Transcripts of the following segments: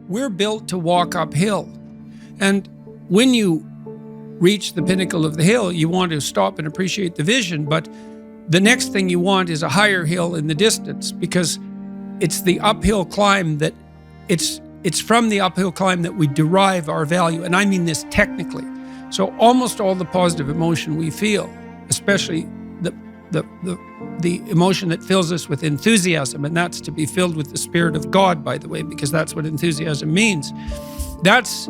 we're built to walk uphill. And when you reach the pinnacle of the hill, you want to stop and appreciate the vision, but the next thing you want is a higher hill in the distance, because it's the uphill climb that it's from the uphill climb that we derive our value. And I mean this technically. So almost all the positive emotion we feel, especially the emotion that fills us with enthusiasm, and that's to be filled with the Spirit of God, by the way, because that's what enthusiasm means. That's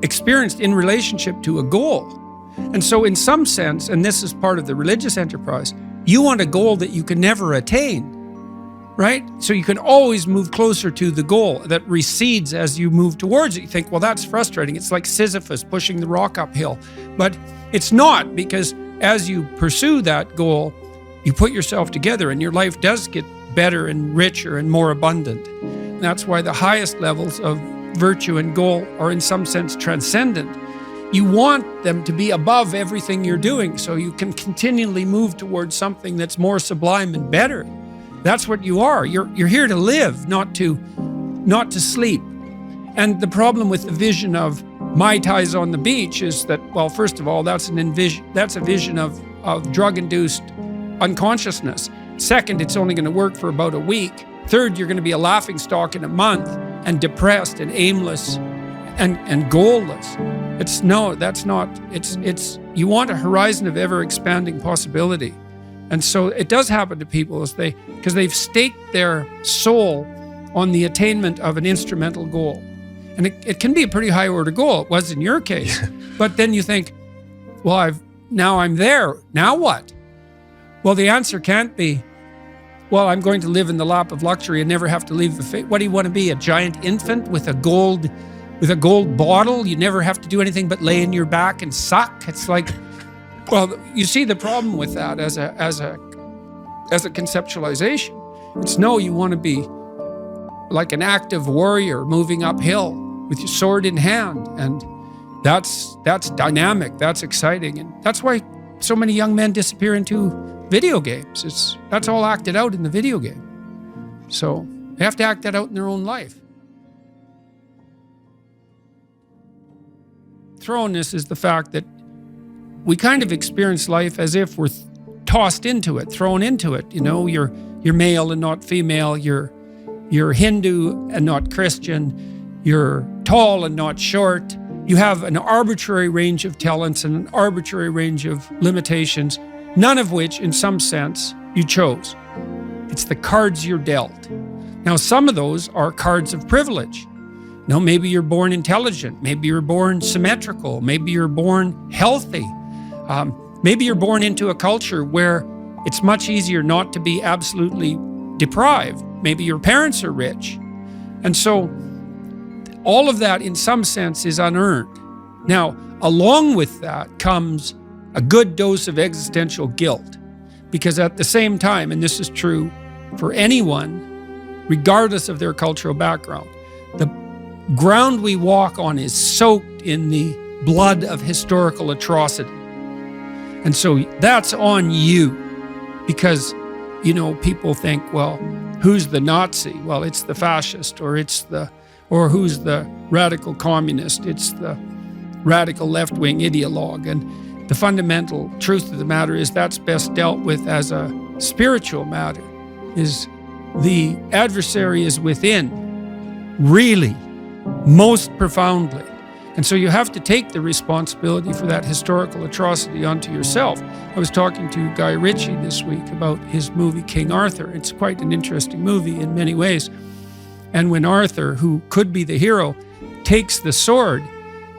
experienced in relationship to a goal. And so in some sense, and this is part of the religious enterprise, you want a goal that you can never attain, right? So you can always move closer to the goal that recedes as you move towards it. You think, well, that's frustrating. It's like Sisyphus pushing the rock uphill. But it's not, because as you pursue that goal, you put yourself together and your life does get better and richer and more abundant. And that's why the highest levels of virtue and goal are in some sense transcendent. You want them to be above everything you're doing so you can continually move towards something that's more sublime and better. That's what you are. You're here to live, not to sleep. And the problem with the vision of Mai Tais on the beach is that, well, first of all, that's a vision of drug-induced unconsciousness. Second, it's only going to work for about a week. Third, you're going to be a laughingstock in a month and depressed and aimless and goalless. You want a horizon of ever-expanding possibility. And so it does happen to people because they've staked their soul on the attainment of an instrumental goal. And it can be a pretty high order goal. It was in your case. But then you think, well, now I'm there. Now what? Well, the answer can't be, well, I'm going to live in the lap of luxury and never have to leave the faith. What do you want to be, a giant infant with a gold bottle? You never have to do anything but lay in your back and suck. It's like, well, you see the problem with that as a conceptualization. It's no, you want to be like an active warrior moving uphill with your sword in hand. And that's dynamic, that's exciting. And that's why so many young men disappear into video games. That's all acted out in the video game. So they have to act that out in their own life. Thrownness is the fact that we kind of experience life as if we're tossed into it, thrown into it. You know, you're male and not female. You're Hindu and not Christian. You're tall and not short. You have an arbitrary range of talents and an arbitrary range of limitations, none of which, in some sense, you chose. It's the cards you're dealt. Now, some of those are cards of privilege. You know, maybe you're born intelligent. Maybe you're born symmetrical. Maybe you're born healthy. Maybe you're born into a culture where it's much easier not to be absolutely deprived. Maybe your parents are rich. And so all of that, in some sense, is unearned. Now, along with that comes a good dose of existential guilt. Because at the same time, and this is true for anyone, regardless of their cultural background, the ground we walk on is soaked in the blood of historical atrocity. And so that's on you. Because, you know, people think, well, who's the Nazi? Well, it's the fascist, or who's the radical communist? It's the radical left-wing ideologue. And the fundamental truth of the matter is that's best dealt with as a spiritual matter, is the adversary is within, really, most profoundly. And so you have to take the responsibility for that historical atrocity onto yourself. I was talking to Guy Ritchie this week about his movie King Arthur. It's quite an interesting movie in many ways. And when Arthur, who could be the hero, takes the sword,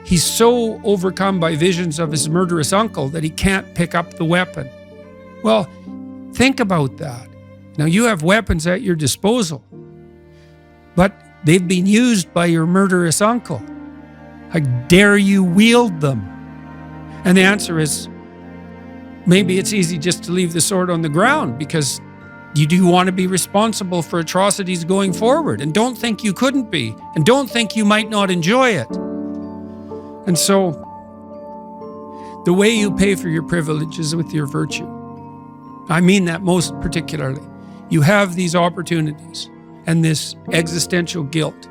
he's so overcome by visions of his murderous uncle that he can't pick up the weapon. Well, think about that. Now, you have weapons at your disposal, but they've been used by your murderous uncle. How dare you wield them? And the answer is, maybe it's easy just to leave the sword on the ground because you do want to be responsible for atrocities going forward. And don't think you couldn't be. And don't think you might not enjoy it. And so, the way you pay for your privilege is with your virtue. I mean that most particularly. You have these opportunities and this existential guilt.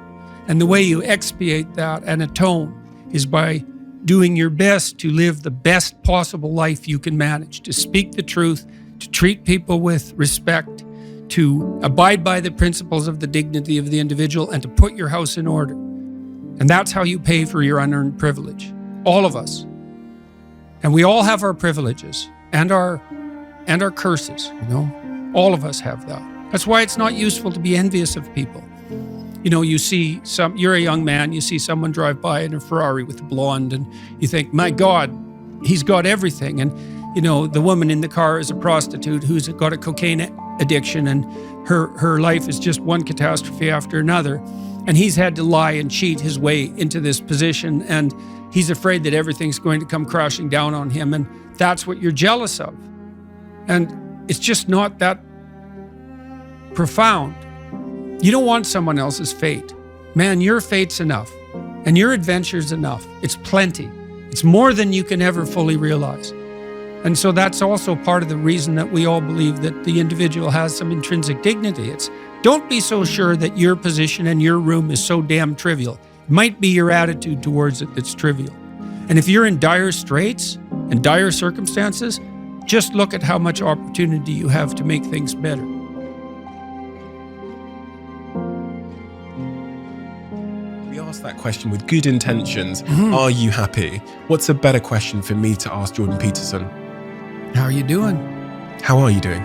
And the way you expiate that and atone is by doing your best to live the best possible life you can manage, to speak the truth, to treat people with respect, to abide by the principles of the dignity of the individual, and to put your house in order. And that's how you pay for your unearned privilege. All of us. And we all have our privileges and our curses, All of us have that. That's why it's not useful to be envious of people. You're a young man, you see someone drive by in a Ferrari with a blonde, and you think, my God, he's got everything. And, the woman in the car is a prostitute who's got a cocaine addiction, and her life is just one catastrophe after another. And he's had to lie and cheat his way into this position, and he's afraid that everything's going to come crashing down on him, and that's what you're jealous of. And it's just not that profound. You don't want someone else's fate. Man, your fate's enough, and your adventure's enough. It's plenty. It's more than you can ever fully realize. And so that's also part of the reason that we all believe that the individual has some intrinsic dignity. It's don't be so sure that your position and your room is so damn trivial. It might be your attitude towards it that's trivial. And if you're in dire straits and dire circumstances, just look at how much opportunity you have to make things better. We asked that question with good intentions. Are you happy? What's a better question for me to ask Jordan Peterson? How are you doing? How are you doing?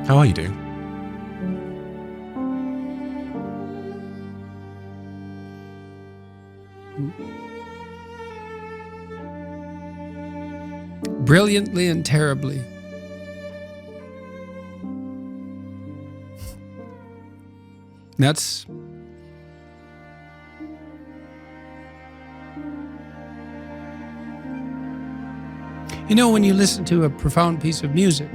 How are you doing? Brilliantly and terribly. That's when you listen to a profound piece of music,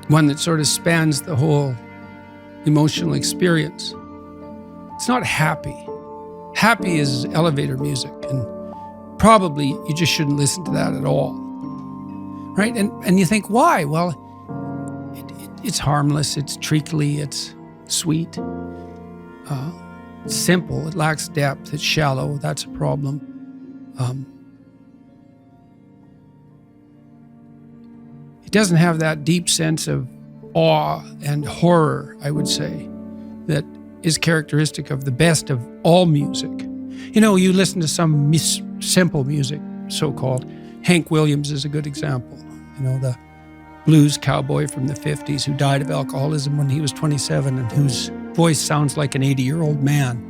one that sort of spans the whole emotional experience, it's not happy. Happy is elevator music, and probably you just shouldn't listen to that at all, right? And you think, why? Well, it's harmless, it's treacly, it's sweet, it's simple, it lacks depth, it's shallow, that's a problem. It doesn't have that deep sense of awe and horror, I would say, that is characteristic of the best of all music. You listen to some simple music, so-called. Hank Williams is a good example. The blues cowboy from the 50s who died of alcoholism when he was 27 and whose voice sounds like an 80-year-old man.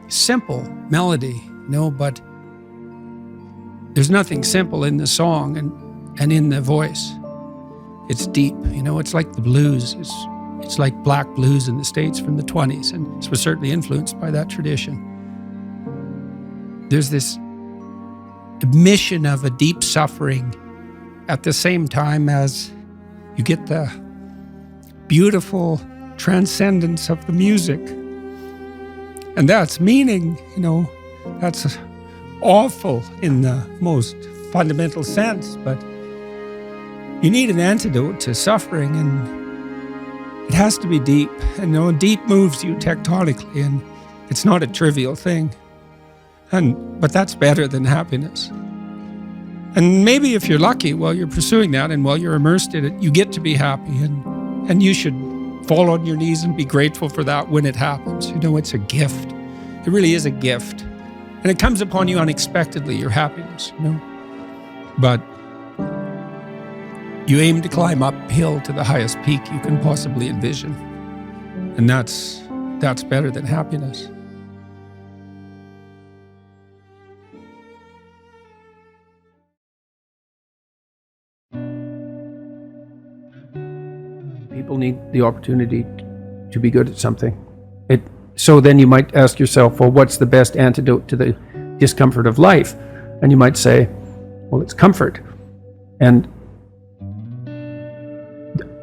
Simple melody, but there's nothing simple in the song and in the voice. It's deep, it's like the blues. It's like black blues in the States from the 20s, and it was certainly influenced by that tradition. There's this admission of a deep suffering at the same time as you get the beautiful transcendence of the music. And that's meaning, that's awful in the most fundamental sense, but you need an antidote to suffering, and it has to be deep. And deep moves you tectonically, and it's not a trivial thing. But that's better than happiness. And maybe if you're lucky, while you're pursuing that and while you're immersed in it, you get to be happy, and you should fall on your knees and be grateful for that when it happens. It's a gift. It really is a gift. And it comes upon you unexpectedly, your happiness, But you aim to climb uphill to the highest peak you can possibly envision. And that's better than happiness. People need the opportunity to be good at something. So then you might ask yourself, well, what's the best antidote to the discomfort of life? And you might say, well, it's comfort. And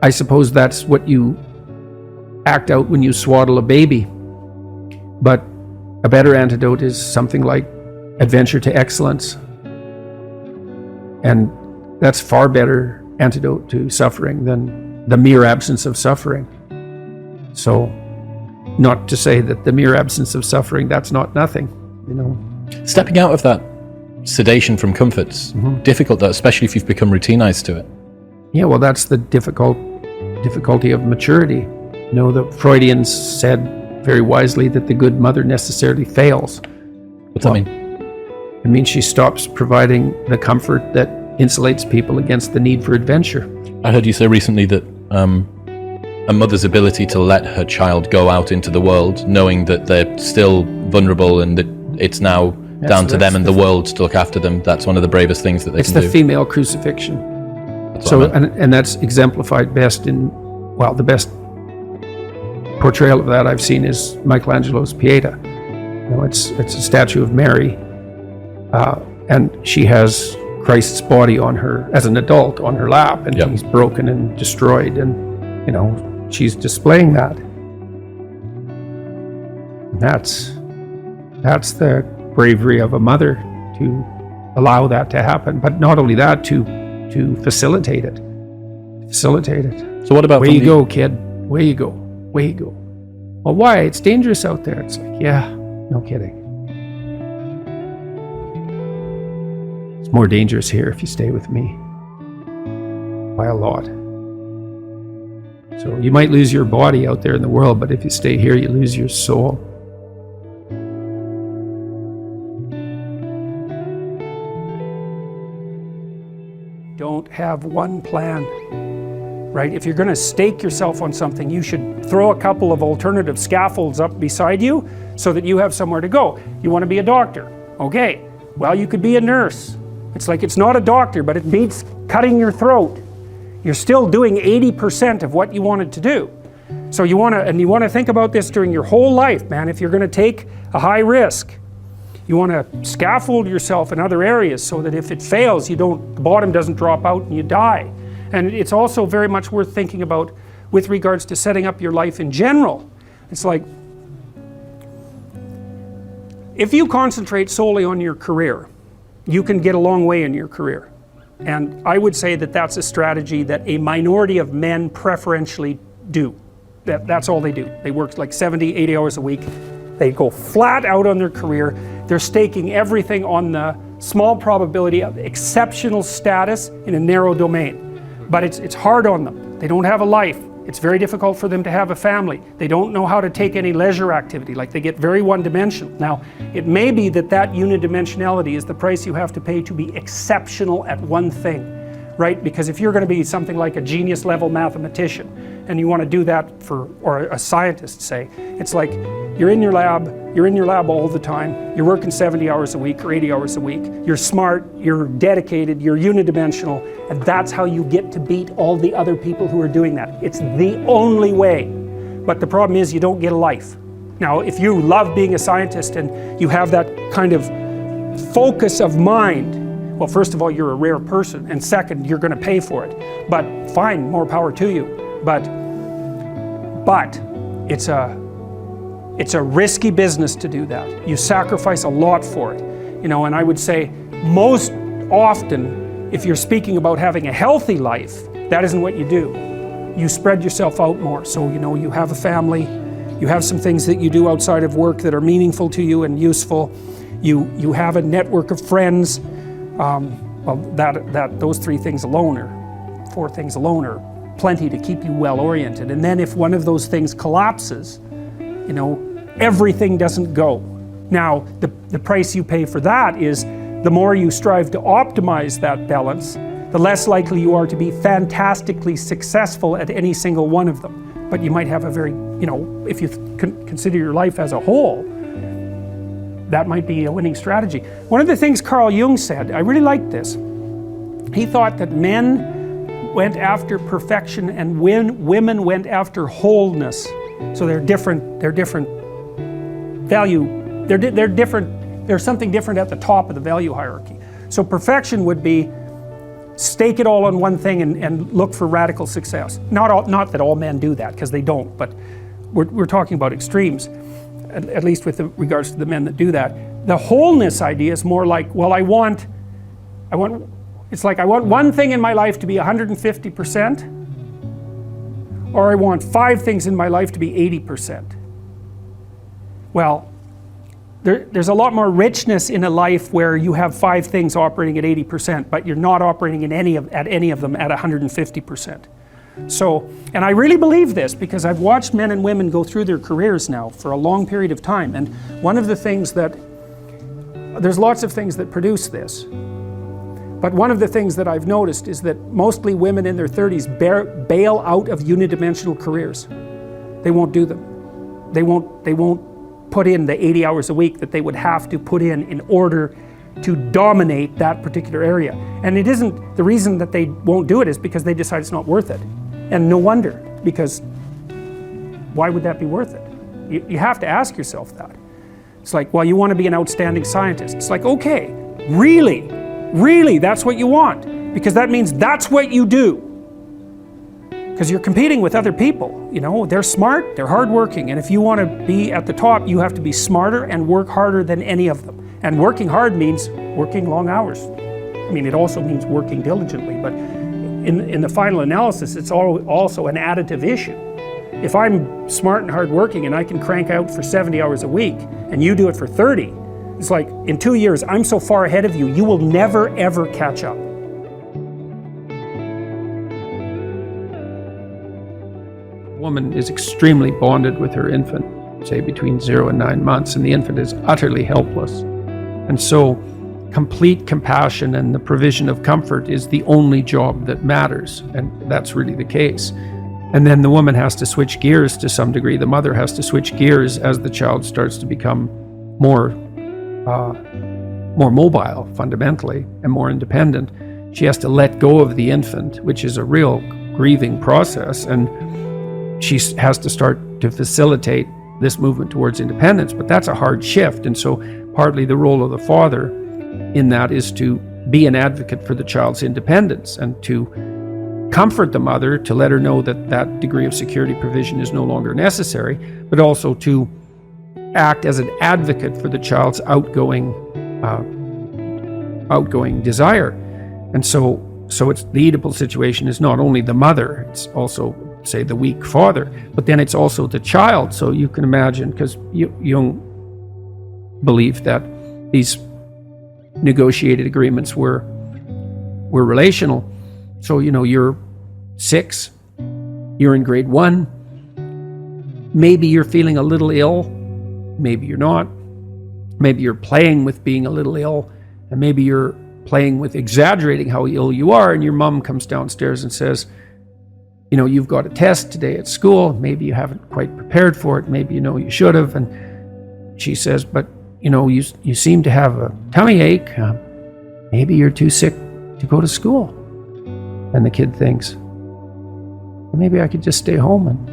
I suppose that's what you act out when you swaddle a baby. But a better antidote is something like adventure to excellence. And that's far better antidote to suffering than the mere absence of suffering. So not to say that the mere absence of suffering, that's not nothing, Stepping out of that sedation from comfort's difficult, though, especially if you've become routinized to it. Yeah, well, that's the difficulty of maturity. The Freudians said very wisely that the good mother necessarily fails. What's that mean? It means she stops providing the comfort that insulates people against the need for adventure. I heard you say recently that a mother's ability to let her child go out into the world, knowing that they're still vulnerable and that it's now down to them and the world to look after them, that's one of the bravest things that they can do. It's the female crucifixion. And that's exemplified best in, the best portrayal of that I've seen is Michelangelo's Pieta. It's a statue of Mary, and she has Christ's body on her, as an adult, on her lap, and he's broken and destroyed, and she's displaying that. And that's the bravery of a mother, to allow that to happen, but not only that, to facilitate it. So what about away you go, kid? Away you go. Well, why? It's dangerous out there. It's like, yeah, no kidding. It's more dangerous here if you stay with me. By a lot. So you might lose your body out there in the world, but if you stay here, you lose your soul. Don't have one plan, right? If you're going to stake yourself on something, you should throw a couple of alternative scaffolds up beside you so that you have somewhere to go. You want to be a doctor? Okay, well, you could be a nurse. It's like, it's not a doctor, but it beats cutting your throat. You're still doing 80% of what you wanted to do. So you want to think about this during your whole life, man. If you're going to take a high risk, you want to scaffold yourself in other areas so that if it fails, the bottom doesn't drop out and you die. And it's also very much worth thinking about with regards to setting up your life in general. It's like, if you concentrate solely on your career, you can get a long way in your career. And I would say that that's a strategy that a minority of men preferentially do. That's all they do. They work like 70, 80 hours a week. They go flat out on their career. They're staking everything on the small probability of exceptional status in a narrow domain. But it's hard on them. They don't have a life. It's very difficult for them to have a family. They don't know how to take any leisure activity. Like, they get very one-dimensional. Now, it may be that unidimensionality is the price you have to pay to be exceptional at one thing, right? Because if you're going to be something like a genius-level mathematician, and you want to do that or a scientist, say, it's like you're in your lab all the time, you're working 70 hours a week or 80 hours a week, you're smart, you're dedicated, you're unidimensional, and that's how you get to beat all the other people who are doing that. It's the only way. But the problem is, you don't get a life. Now, if you love being a scientist and you have that kind of focus of mind, well, first of all, you're a rare person, and second, you're going to pay for it. But fine, more power to you. But it's a risky business to do that. You sacrifice a lot for it, and I would say most often, if you're speaking about having a healthy life, that isn't what you do. You spread yourself out more. So you have a family, you have some things that you do outside of work that are meaningful to you and useful. You have a network of friends. Those 3 things alone, or 4 things alone, are plenty to keep you well oriented. And then if one of those things collapses, everything doesn't go. Now, the price you pay for that is, the more you strive to optimize that balance, the less likely you are to be fantastically successful at any single one of them. But you might have a very, if you consider your life as a whole, that might be a winning strategy. One of the things Carl Jung said, I really liked this. He thought that men went after perfection and women went after wholeness. So they're different value, they're different, there's something different at the top of the value hierarchy. So perfection would be stake it all on one thing and look for radical success. Not that all men do that, because they don't, but we're talking about extremes, at least with regards to the men that do that. The wholeness idea is more like, well, I want one thing in my life to be 150%, or I want 5 things in my life to be 80%. Well, there's a lot more richness in a life where you have 5 things operating at 80%, but you're not operating at any of them at 150%. So, and I really believe this because I've watched men and women go through their careers now for a long period of time, and one of the things that, there's lots of things that produce this, but one of the things that I've noticed is that mostly women in their 30s bail out of unidimensional careers. They won't do them. They won't put in the 80 hours a week that they would have to put in order to dominate that particular area. And it isn't, the reason that they won't do it is because they decide it's not worth it. And no wonder, because why would that be worth it? You have to ask yourself that. It's like, well, you want to be an outstanding scientist. It's like, okay, really, that's what you want, because that means that's what you do. Because you're competing with other people, you know, they're smart, they're hardworking, and if you want to be at the top, you have to be smarter and work harder than any of them. And working hard means working long hours. I mean, it also means working diligently, but in the final analysis, it's also an additive issue. If I'm smart and hardworking and I can crank out for 70 hours a week, and you do it for 30, it's like, in 2 years, I'm so far ahead of you, you will never ever catch up. A woman is extremely bonded with her infant, say between 0 and 9 months, and the infant is utterly helpless. And so complete compassion and the provision of comfort is the only job that matters, and that's really the case. And then the woman has to switch gears to some degree. The mother has to switch gears as the child starts to become more mobile fundamentally and more independent. She has to let go of the infant, which is a real grieving process, and she has to start to facilitate this movement towards independence. But that's a hard shift, and so partly the role of the father in that is to be an advocate for the child's independence and to comfort the mother, to let her know that that degree of security provision is no longer necessary, but also to act as an advocate for the child's outgoing desire. And so it's the Oedipal situation is not only the mother, it's also, say, the weak father, but then it's also the child. So you can imagine, because Jung believed that these negotiated agreements were relational. So, you know, you're 6, you're in grade 1, maybe you're feeling a little ill, maybe you're not, maybe you're playing with being a little ill, and maybe you're playing with exaggerating how ill you are, and your mom comes downstairs and says, you know, you've got a test today at school, maybe you haven't quite prepared for it, maybe you know you should have, and she says, but you know, you seem to have a tummy ache, maybe you're too sick to go to school. And the kid thinks, well, maybe I could just stay home and,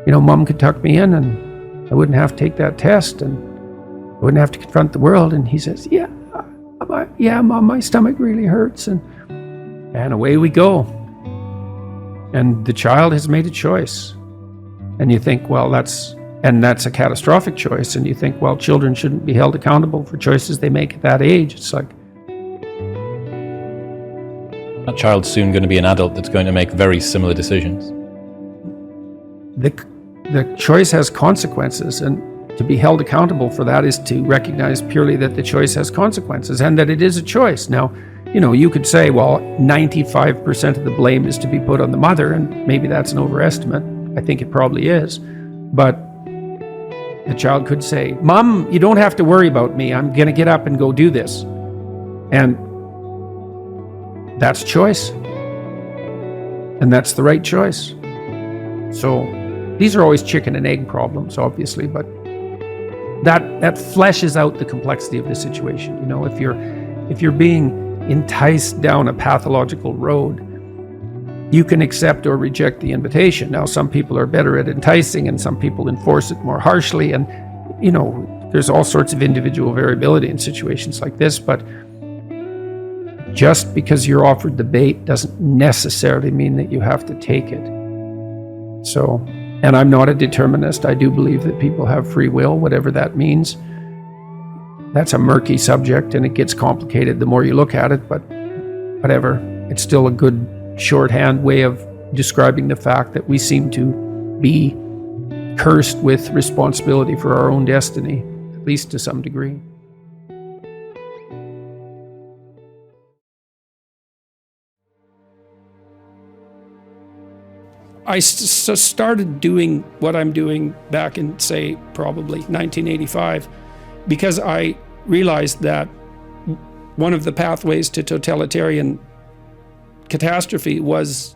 you know, mom could tuck me in and I wouldn't have to take that test and I wouldn't have to confront the world. And he says, yeah, mom, my stomach really hurts. And away we go. And the child has made a choice. And you think, well, that's a catastrophic choice. And you think, well, children shouldn't be held accountable for choices they make at that age. It's like, that child's soon going to be an adult that's going to make very similar decisions. The choice has consequences, and to be held accountable for that is to recognize purely that the choice has consequences and that it is a choice. Now, you know, you could say, well, 95% of the blame is to be put on the mother, and maybe that's an overestimate. I think it probably is. But the child could say, Mom, you don't have to worry about me. I'm going to get up and go do this. And that's choice. And that's the right choice. So these are always chicken and egg problems, obviously, but that fleshes out the complexity of the situation. You know, if you're being enticed down a pathological road, you can accept or reject the invitation. Now, some people are better at enticing and some people enforce it more harshly. And, you know, there's all sorts of individual variability in situations like this, but just because you're offered the bait doesn't necessarily mean that you have to take it. So, and I'm not a determinist. I do believe that people have free will, whatever that means. That's a murky subject and it gets complicated the more you look at it, but whatever. It's still a good shorthand way of describing the fact that we seem to be cursed with responsibility for our own destiny, at least to some degree. I started doing what I'm doing back in, say, probably 1985, because I realized that one of the pathways to totalitarian catastrophe was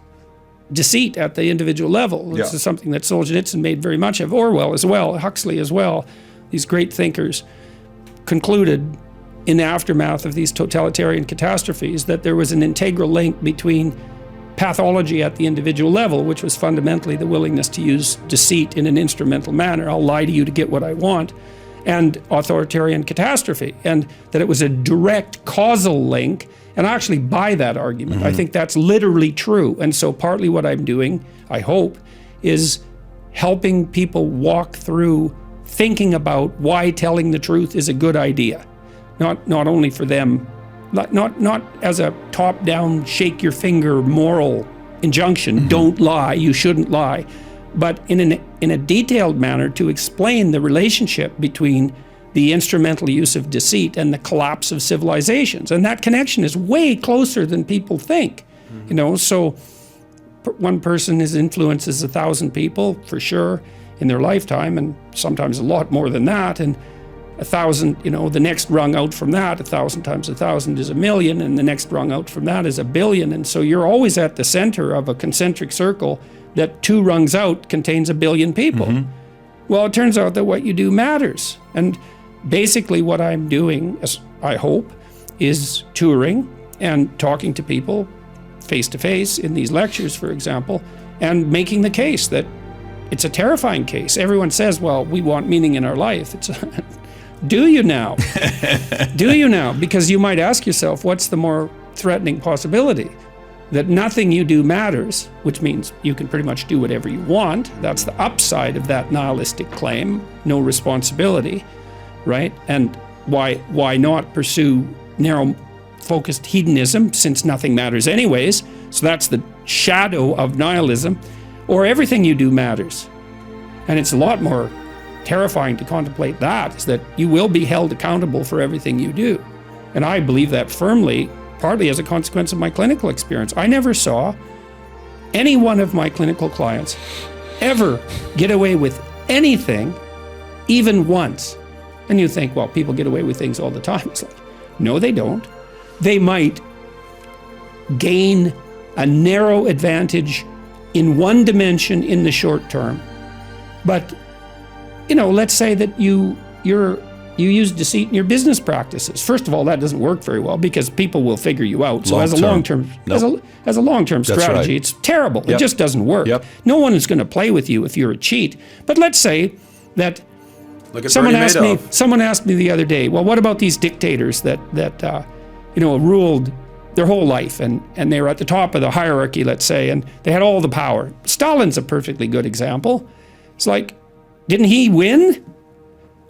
deceit at the individual level. This is something that Solzhenitsyn made very much of, Orwell as well, Huxley as well. These great thinkers concluded in the aftermath of these totalitarian catastrophes that there was an integral link between pathology at the individual level, which was fundamentally the willingness to use deceit in an instrumental manner. I'll lie to you to get what I want, and authoritarian catastrophe, and that it was a direct causal link. And I actually buy that argument. I think that's literally true. And so partly what I'm doing, I hope, is helping people walk through thinking about why telling the truth is a good idea. Not only for them, not as a top-down, shake your finger moral injunction, don't lie, you shouldn't lie, but in a detailed manner to explain the relationship between the instrumental use of deceit and the collapse of civilizations. And that connection is way closer than people think. You know, so one person influences 1,000 people for sure in their lifetime, and sometimes a lot more than that. And 1,000, you know, the next rung out from that, 1,000 times 1,000 is 1,000,000, and the next rung out from that is 1,000,000,000. And so you're always at the center of a concentric circle that 2 rungs out contains 1,000,000,000 people. Well, it turns out that what you do matters. And basically what I'm doing, as I hope, is touring and talking to people face to face in these lectures, for example, and making the case that it's a terrifying case. Everyone says, well, we want meaning in our life. It's do you now? Do you now? Because you might ask yourself, what's the more threatening possibility? That nothing you do matters, which means you can pretty much do whatever you want. That's the upside of that nihilistic claim, no responsibility, right? And why not pursue narrow-focused hedonism, since nothing matters anyways? So that's the shadow of nihilism. Or everything you do matters. And it's a lot more terrifying to contemplate that, is that you will be held accountable for everything you do. And I believe that firmly, partly as a consequence of my clinical experience. I never saw any one of my clinical clients ever get away with anything, even once. And you think, well, people get away with things all the time. It's like, no, they don't. They might gain a narrow advantage in one dimension in the short term. But, you know, let's say that you use deceit in your business practices. First of all, that doesn't work very well because people will figure you out. So as a long-term strategy, it's terrible. It just doesn't work. No one is going to play with you if you're a cheat. But let's say that someone asked me the other day, well, what about these dictators that ruled their whole life, and they were at the top of the hierarchy, let's say, and they had all the power. Stalin's a perfectly good example. It's like, didn't he win?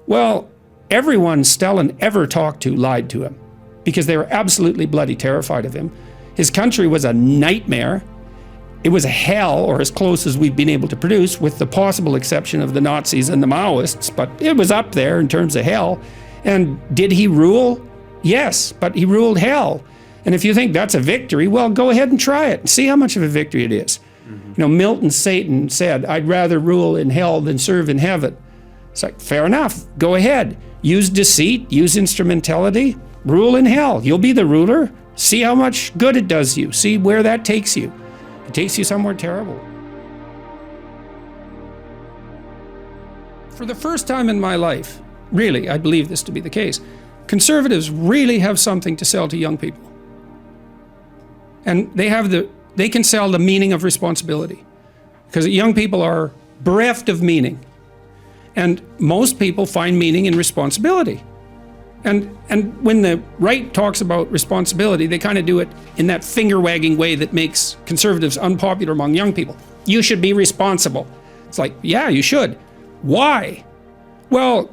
Well, everyone Stalin ever talked to lied to him because they were absolutely bloody terrified of him. His country was a nightmare. It was a hell, or as close as we've been able to produce, with the possible exception of the Nazis and the Maoists, but it was up there in terms of hell. And did he rule? Yes, but he ruled hell. And if you think that's a victory, well, go ahead and try it and see how much of a victory it is. You know, Milton Satan said, I'd rather rule in hell than serve in heaven. It's like, fair enough, go ahead. Use deceit, use instrumentality, rule in hell. You'll be the ruler. See how much good it does you. See where that takes you. It takes you somewhere terrible. For the first time in my life, really, I believe this to be the case, conservatives really have something to sell to young people. And they can sell the meaning of responsibility, because young people are bereft of meaning. And most people find meaning in responsibility. And when the right talks about responsibility, they kind of do it in that finger-wagging way that makes conservatives unpopular among young people. You should be responsible. It's like, yeah, you should. Why? Well,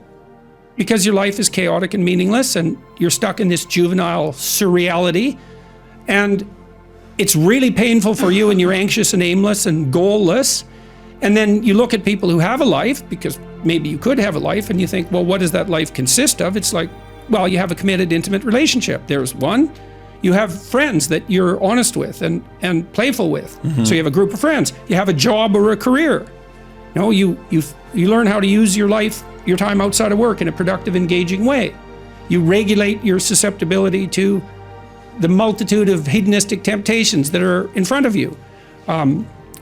because your life is chaotic and meaningless, and you're stuck in this juvenile surreality, and it's really painful for you, and you're anxious and aimless and goalless, And then you look at people who have a life, because maybe you could have a life, and you think, well, what does that life consist of? It's like, well, you have a committed, intimate relationship. There's one. You have friends that you're honest with and playful with. So you have a group of friends. You have a job or a career. You learn how to use your life, your time outside of work in a productive, engaging way. You regulate your susceptibility to the multitude of hedonistic temptations that are in front of you.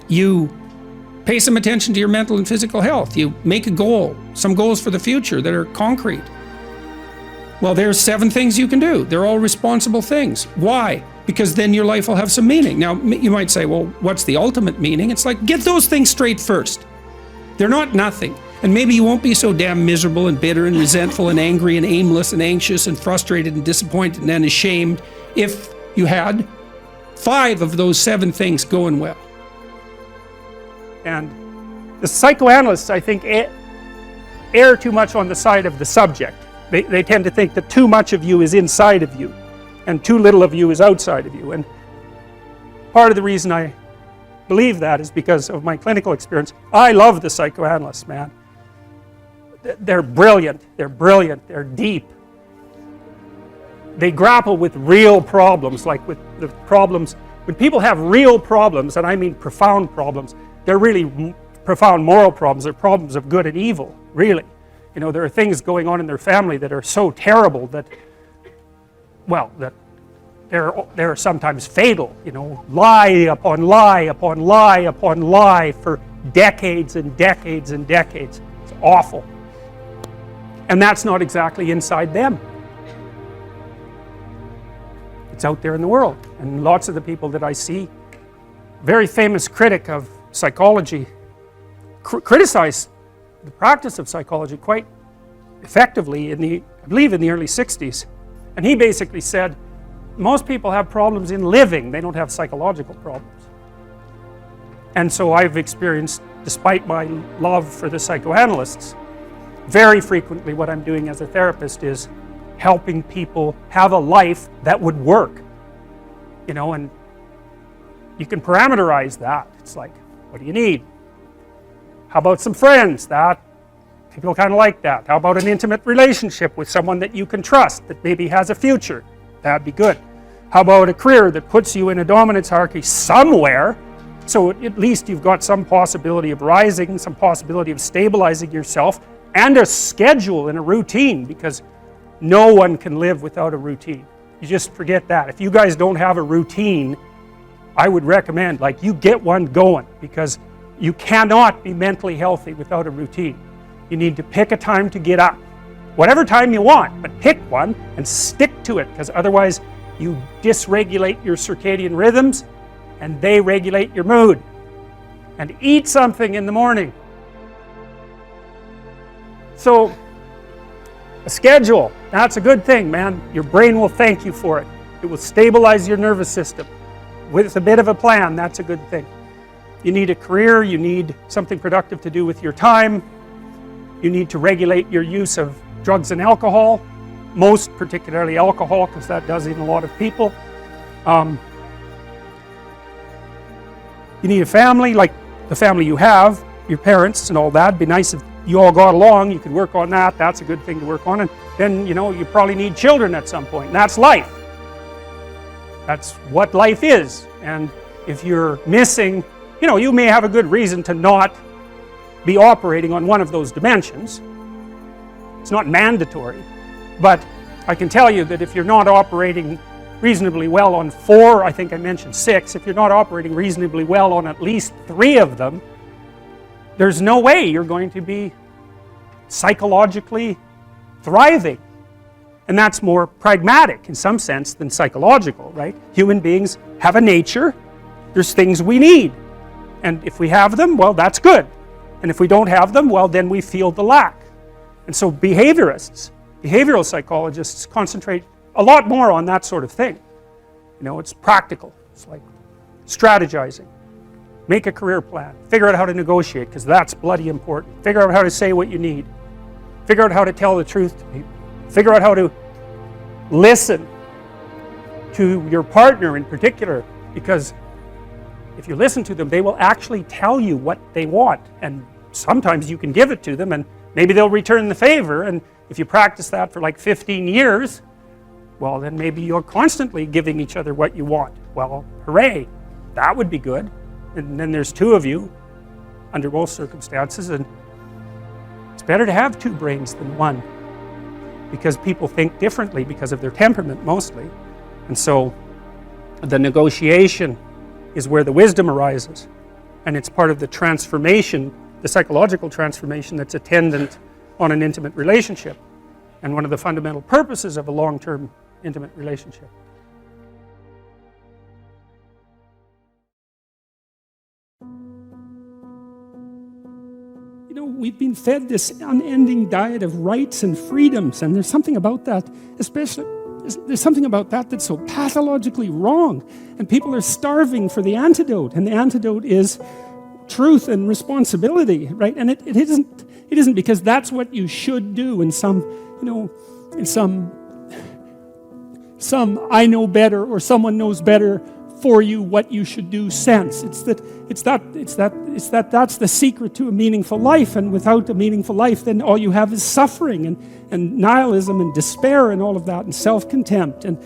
You pay some attention to your mental and physical health. You make a goal, some goals for the future that are concrete. Well, there's 7 things you can do. They're all responsible things. Why? Because then your life will have some meaning. Now, you might say, well, what's the ultimate meaning? It's like, get those things straight first. They're not nothing. And maybe you won't be so damn miserable and bitter and resentful and angry and aimless and anxious and frustrated and disappointed and then ashamed if you had 5 of those 7 things going well. And the psychoanalysts, I think, err too much on the side of the subject. They tend to think that too much of you is inside of you and too little of you is outside of you. And part of the reason I believe that is because of my clinical experience. I love the psychoanalysts, man. They're brilliant, they're deep. They grapple with real problems, like with the problems. When people have real problems, and I mean profound problems, they're really profound moral problems. They're problems of good and evil, really. There are things going on in their family that are so terrible that, well, that they're sometimes fatal. Lie upon lie upon lie upon lie for decades and decades and decades. It's awful. And that's not exactly inside them. It's out there in the world. And lots of the people that I see, very famous critic of psychology, criticized the practice of psychology quite effectively I believe in the early 60s. And he basically said, most people have problems in living, they don't have psychological problems. And so I've experienced, despite my love for the psychoanalysts, very frequently what I'm doing as a therapist is helping people have a life that would work. And you can parameterize that. It's like, what do you need? How about some friends? That people kind of like that. How about an intimate relationship with someone that you can trust, that maybe has a future? That'd be good. How about a career that puts you in a dominance hierarchy somewhere, so at least you've got some possibility of rising, some possibility of stabilizing yourself, and a schedule and a routine, because no one can live without a routine. You just forget that. If you guys don't have a routine, I would recommend, you get one going, because you cannot be mentally healthy without a routine. You need to pick a time to get up. Whatever time you want, but pick one and stick to it, because otherwise you dysregulate your circadian rhythms and they regulate your mood. And eat something in the morning. So, a schedule, that's a good thing, man. Your brain will thank you for it. It will stabilize your nervous system. With a bit of a plan, that's a good thing. You need a career, you need something productive to do with your time. You need to regulate your use of drugs and alcohol, most particularly alcohol, because that does in a lot of people. You need a family, like the family you have, your parents and all that. It'd be nice if you all got along, you could work on that. That's a good thing to work on. And then, you probably need children at some point. And that's life. That's what life is. And if you're missing, you may have a good reason to not be operating on one of those dimensions. It's not mandatory. But I can tell you that if you're not operating reasonably well on 4, I think I mentioned 6, if you're not operating reasonably well on at least 3 of them, there's no way you're going to be psychologically thriving. And that's more pragmatic in some sense than psychological, right? Human beings have a nature. There's things we need. And if we have them, well, that's good. And if we don't have them, well, then we feel the lack. And so behaviorists, behavioral psychologists concentrate a lot more on that sort of thing. It's practical. It's like strategizing. Make a career plan. Figure out how to negotiate, because that's bloody important. Figure out how to say what you need. Figure out how to tell the truth to people. Figure out how to listen to your partner in particular, because if you listen to them, they will actually tell you what they want, and sometimes you can give it to them and maybe they'll return the favor, and if you practice that for like 15 years, well, then maybe you're constantly giving each other what you want. Well, hooray, that would be good. And then there's two of you under most circumstances, and it's better to have two brains than one, because people think differently because of their temperament mostly. And so the negotiation is where the wisdom arises, and it's part of the transformation, the psychological transformation that's attendant on an intimate relationship, and one of the fundamental purposes of a long-term intimate relationship. You know, we've been fed this unending diet of rights and freedoms, and there's something about that, especially, there's something about that that's so pathologically wrong, and people are starving for the antidote, and the antidote is truth and responsibility, right? And it isn't because that's what you should do in some, you know, in some I know better or someone knows better for you what you should do sense. It's that's the secret to a meaningful life, and without a meaningful life, then all you have is suffering and nihilism and despair and all of that, and self-contempt, and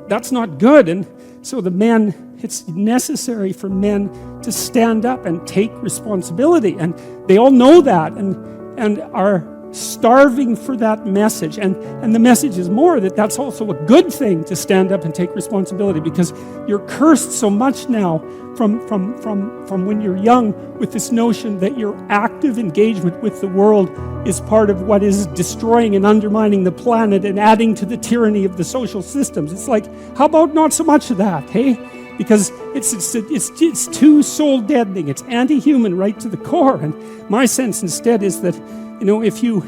that's not good. And so it's necessary for men to stand up and take responsibility, and they all know that and are starving for that message, and the message is more that that's also a good thing to stand up and take responsibility, because you're cursed so much now from when you're young with this notion that your active engagement with the world is part of what is destroying and undermining the planet and adding to the tyranny of the social systems. It's like, how about not so much of that, hey? Because it's too soul deadening. It's anti-human right to the core. And my sense instead is that, you know, if you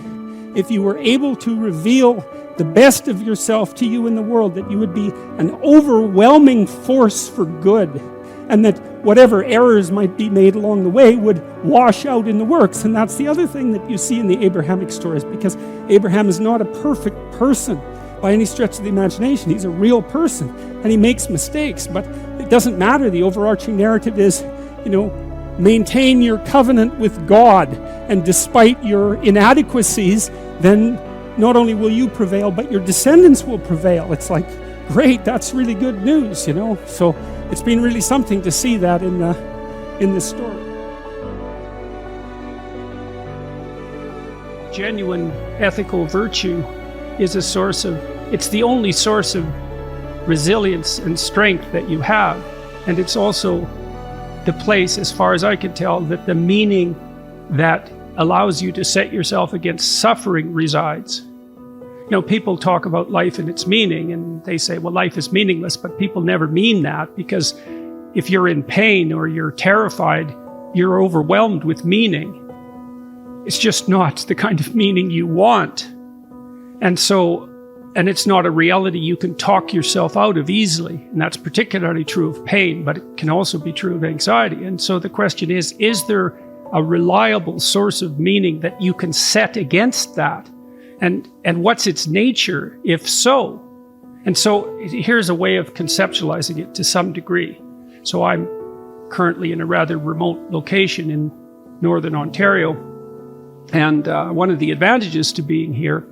were able to reveal the best of yourself to you in the world, that you would be an overwhelming force for good, and that whatever errors might be made along the way would wash out in the works. And that's the other thing that you see in the Abrahamic stories, because Abraham is not a perfect person by any stretch of the imagination. He's a real person, and he makes mistakes, but it doesn't matter. The overarching narrative is, you know, maintain your covenant with God, and despite your inadequacies, then not only will you prevail, but your descendants will prevail. It's like, great, that's really good news, you know. So it's been really something to see that in this story. Genuine ethical virtue is it's the only source of resilience and strength that you have. And it's also the place, as far as I can tell, that the meaning that allows you to set yourself against suffering resides. You know, people talk about life and its meaning, and they say, well, life is meaningless, but people never mean that, because if you're in pain or you're terrified, you're overwhelmed with meaning. It's just not the kind of meaning you want. And it's not a reality you can talk yourself out of easily. And that's particularly true of pain, but it can also be true of anxiety. And so the question is there a reliable source of meaning that you can set against that? And what's its nature, if so? And so here's a way of conceptualizing it to some degree. So I'm currently in a rather remote location in Northern Ontario. And one of the advantages to being here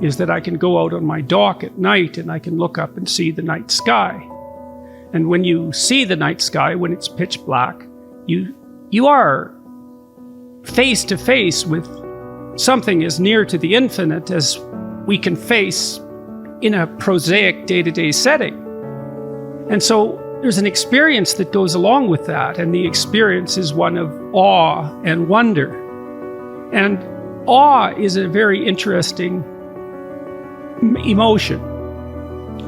is that I can go out on my dock at night and I can look up and see the night sky. And when you see the night sky, when it's pitch black, you are face to face with something as near to the infinite as we can face in a prosaic day-to-day setting. And so there's an experience that goes along with that, and the experience is one of awe and wonder. And awe is a very interesting emotion.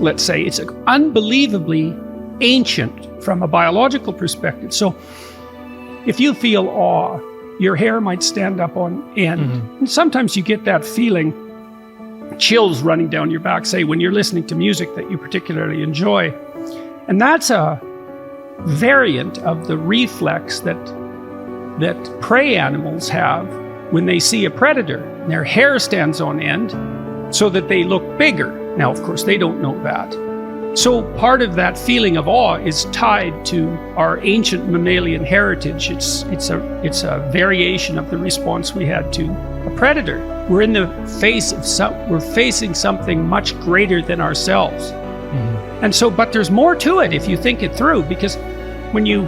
Let's say it's unbelievably ancient from a biological perspective. So if you feel awe, your hair might stand up on end. Mm-hmm. And sometimes you get that feeling, chills running down your back, say when you're listening to music that you particularly enjoy. And that's a variant of the reflex that prey animals have when they see a predator. Their hair stands on end so that they look bigger. Now, of course, they don't know that. So part of that feeling of awe is tied to our ancient mammalian heritage. It's a variation of the response we had to a predator. We're in the face of we're facing something much greater than ourselves. And so, but there's more to it if you think it through, because when you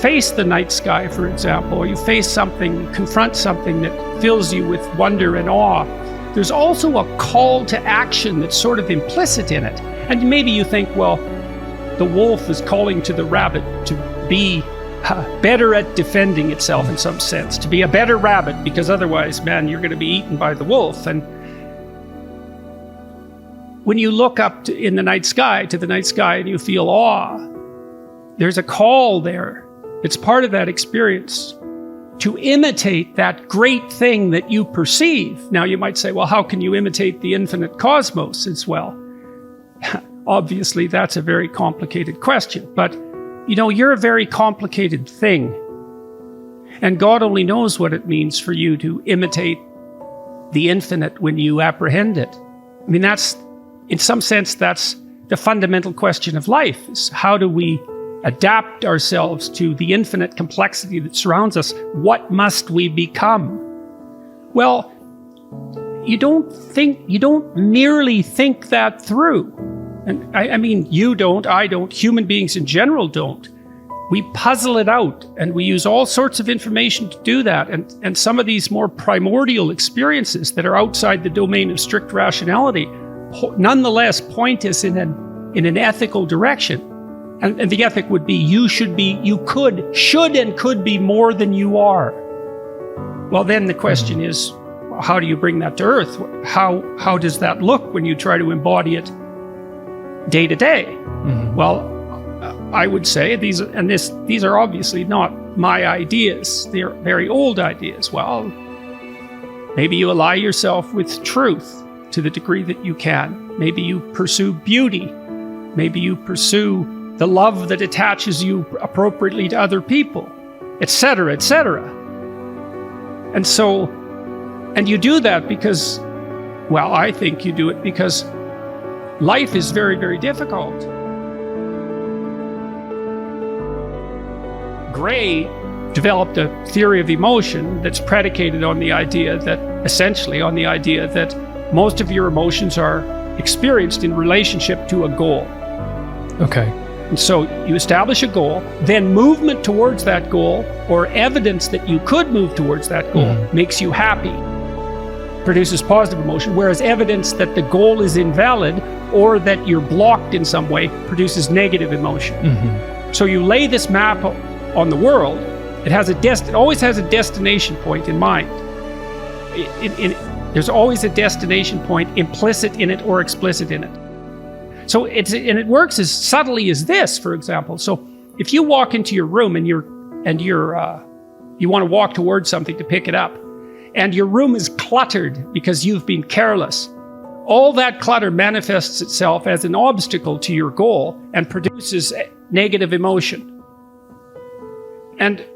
face the night sky, for example, or you face something, confront something that fills you with wonder and awe, there's also a call to action that's sort of implicit in it. And maybe you think, well, the wolf is calling to the rabbit to be better at defending itself in some sense, to be a better rabbit, because otherwise, man, you're going to be eaten by the wolf. And when you look up in the night sky, to the night sky, and you feel awe, there's a call there. It's part of that experience to imitate that great thing that you perceive. Now, you might say, well, how can you imitate the infinite cosmos as well? Obviously, that's a very complicated question. But, you know, you're a very complicated thing. And God only knows what it means for you to imitate the infinite when you apprehend it. I mean, that's, in some sense, that's the fundamental question of life, is how do we adapt ourselves to the infinite complexity that surrounds us? What must we become? Well, you don't merely think that through. And I mean, you don't, I don't, human beings in general don't. We puzzle it out, and we use all sorts of information to do that. And some of these more primordial experiences that are outside the domain of strict rationality nonetheless point us in an ethical direction. And the ethic would be, you should and could be more than you are. Well, then the question is, how do you bring that to earth? How does that look when you try to embody it day to day? Well, I would say these are obviously not my ideas. They're very old ideas. Well, maybe you ally yourself with truth to the degree that you can. Maybe you pursue beauty. Maybe you pursue the love that attaches you appropriately to other people, etc., etc. And you do that because, well, I think you do it because life is very, very difficult. Gray developed a theory of emotion that's predicated on the idea that, essentially on the idea that most of your emotions are experienced in relationship to a goal. Okay. And so you establish a goal, then movement towards that goal, or evidence that you could move towards that goal, makes you happy, produces positive emotion, whereas evidence that the goal is invalid or that you're blocked in some way produces negative emotion. So you lay this map on the world. It always has a destination point in mind. There's always a destination point implicit in it or explicit in it. So it works as subtly as this, for example. So if you walk into your room and you want to walk towards something to pick it up, and your room is cluttered because you've been careless, all that clutter manifests itself as an obstacle to your goal and produces negative emotion. And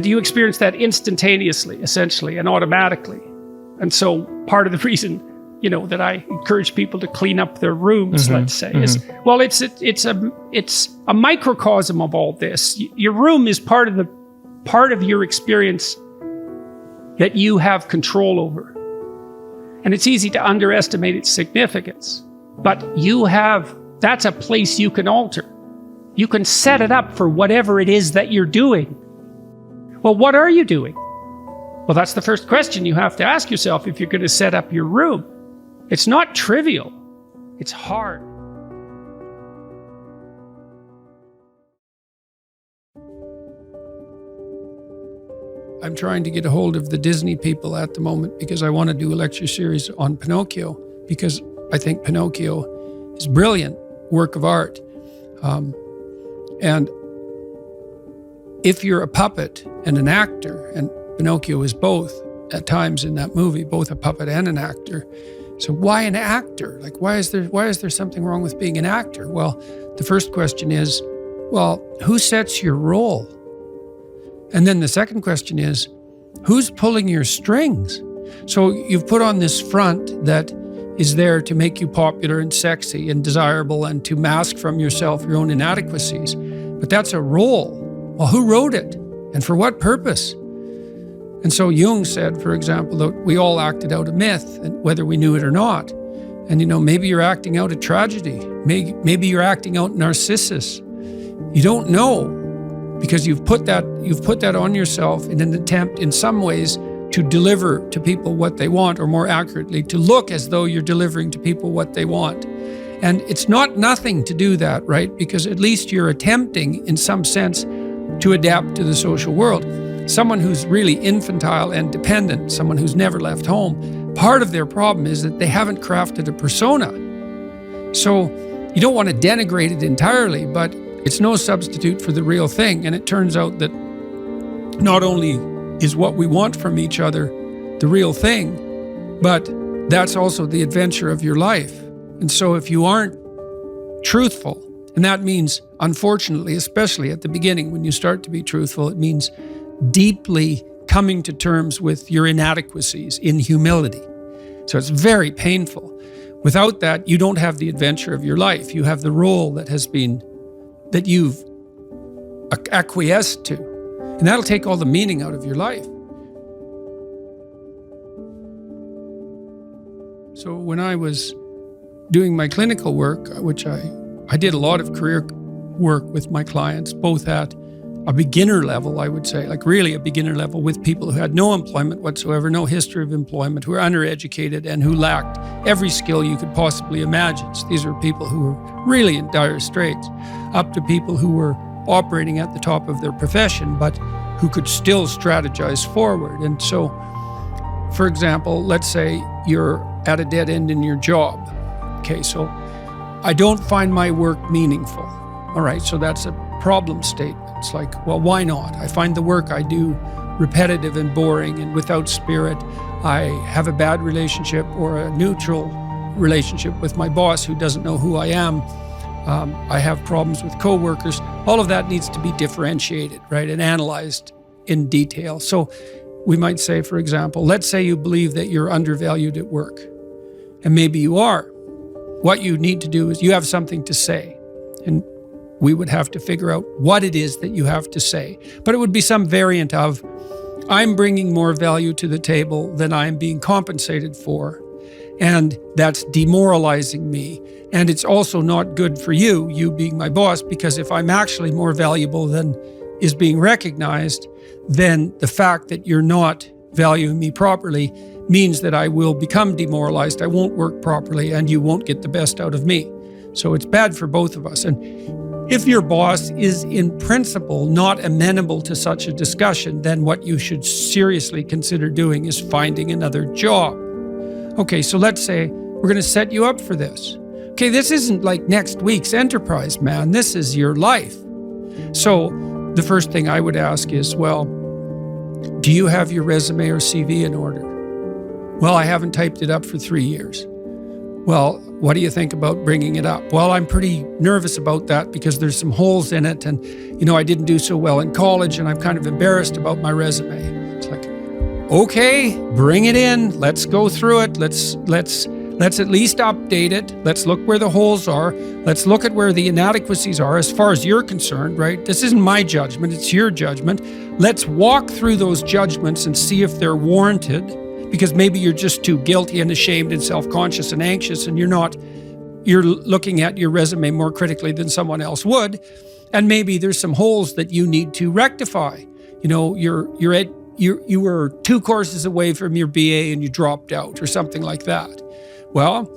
you experience that instantaneously, essentially, and automatically. And so part of the reason, that I encourage people to clean up their rooms, let's say, is, well, it's a microcosm of all this. Your room is part of your experience that you have control over. And it's easy to underestimate its significance, but that's a place you can alter. You can set it up for whatever it is that you're doing. Well, what are you doing? Well, that's the first question you have to ask yourself if you're going to set up your room. It's not trivial. It's hard. I'm trying to get a hold of the Disney people at the moment because I want to do a lecture series on Pinocchio, because I think Pinocchio is a brilliant work of art. And if you're a puppet and an actor, and Pinocchio is both at times in that movie, both a puppet and an actor. So why an actor? Like, why is there something wrong with being an actor? Well, the first question is, well, who sets your role? And then the second question is, who's pulling your strings? So you've put on this front that is there to make you popular and sexy and desirable and to mask from yourself your own inadequacies. But that's a role. Well, who wrote it? And for what purpose? And so Jung said, for example, that we all acted out a myth, and whether we knew it or not. And maybe you're acting out a tragedy. Maybe you're acting out Narcissus. You don't know, because you've put that on yourself in an attempt, in some ways, to deliver to people what they want, or more accurately, to look as though you're delivering to people what they want. And it's not nothing to do that, right? Because at least you're attempting, in some sense, to adapt to the social world. Someone who's really infantile and dependent, someone who's never left home, part of their problem is that they haven't crafted a persona. So you don't want to denigrate it entirely, but it's no substitute for the real thing. And it turns out that not only is what we want from each other the real thing, but that's also the adventure of your life. And so if you aren't truthful, and that means, unfortunately, especially at the beginning, when you start to be truthful, it means deeply coming to terms with your inadequacies in humility. So it's very painful. Without that, you don't have the adventure of your life. You have the role that you've acquiesced to. And that'll take all the meaning out of your life. So when I was doing my clinical work, which I did a lot of career work with my clients, both at a beginner level, I would say, like really a beginner level, with people who had no employment whatsoever, no history of employment, who were undereducated and who lacked every skill you could possibly imagine. So these were people who were really in dire straits, up to people who were operating at the top of their profession, but who could still strategize forward. And so, for example, let's say you're at a dead end in your job. Okay, so I don't find my work meaningful. All right, so that's a problem statement. It's like, well, why not? I find the work I do repetitive and boring and without spirit. I have a bad relationship or a neutral relationship with my boss who doesn't know who I am. I have problems with coworkers. All of that needs to be differentiated, right, and analyzed in detail. So we might say, for example, let's say you believe that you're undervalued at work, and maybe you are. What you need to do is you have something to say, and we would have to figure out what it is that you have to say. But it would be some variant of, I'm bringing more value to the table than I'm being compensated for, and that's demoralizing me. And it's also not good for you being my boss, because if I'm actually more valuable than is being recognized, then the fact that you're not valuing me properly means that I will become demoralized, I won't work properly, and you won't get the best out of me. So it's bad for both of us. And if your boss is in principle not amenable to such a discussion, then what you should seriously consider doing is finding another job. Okay, so let's say we're going to set you up for this. Okay, this isn't like next week's enterprise, man. This is your life. So the first thing I would ask is, well, do you have your resume or CV in order? Well, I haven't typed it up for 3 years. Well, what do you think about bringing it up? Well, I'm pretty nervous about that because there's some holes in it, and I didn't do so well in college, and I'm kind of embarrassed about my resume. It's like, okay, bring it in. Let's go through it. Let's at least update it. Let's look where the holes are. Let's look at where the inadequacies are as far as you're concerned, right? This isn't my judgment, it's your judgment. Let's walk through those judgments and see if they're warranted, because maybe you're just too guilty and ashamed and self-conscious and anxious, and you're looking at your resume more critically than someone else would. And maybe there's some holes that you need to rectify. You were 2 courses away from your BA and you dropped out or something like that. Well,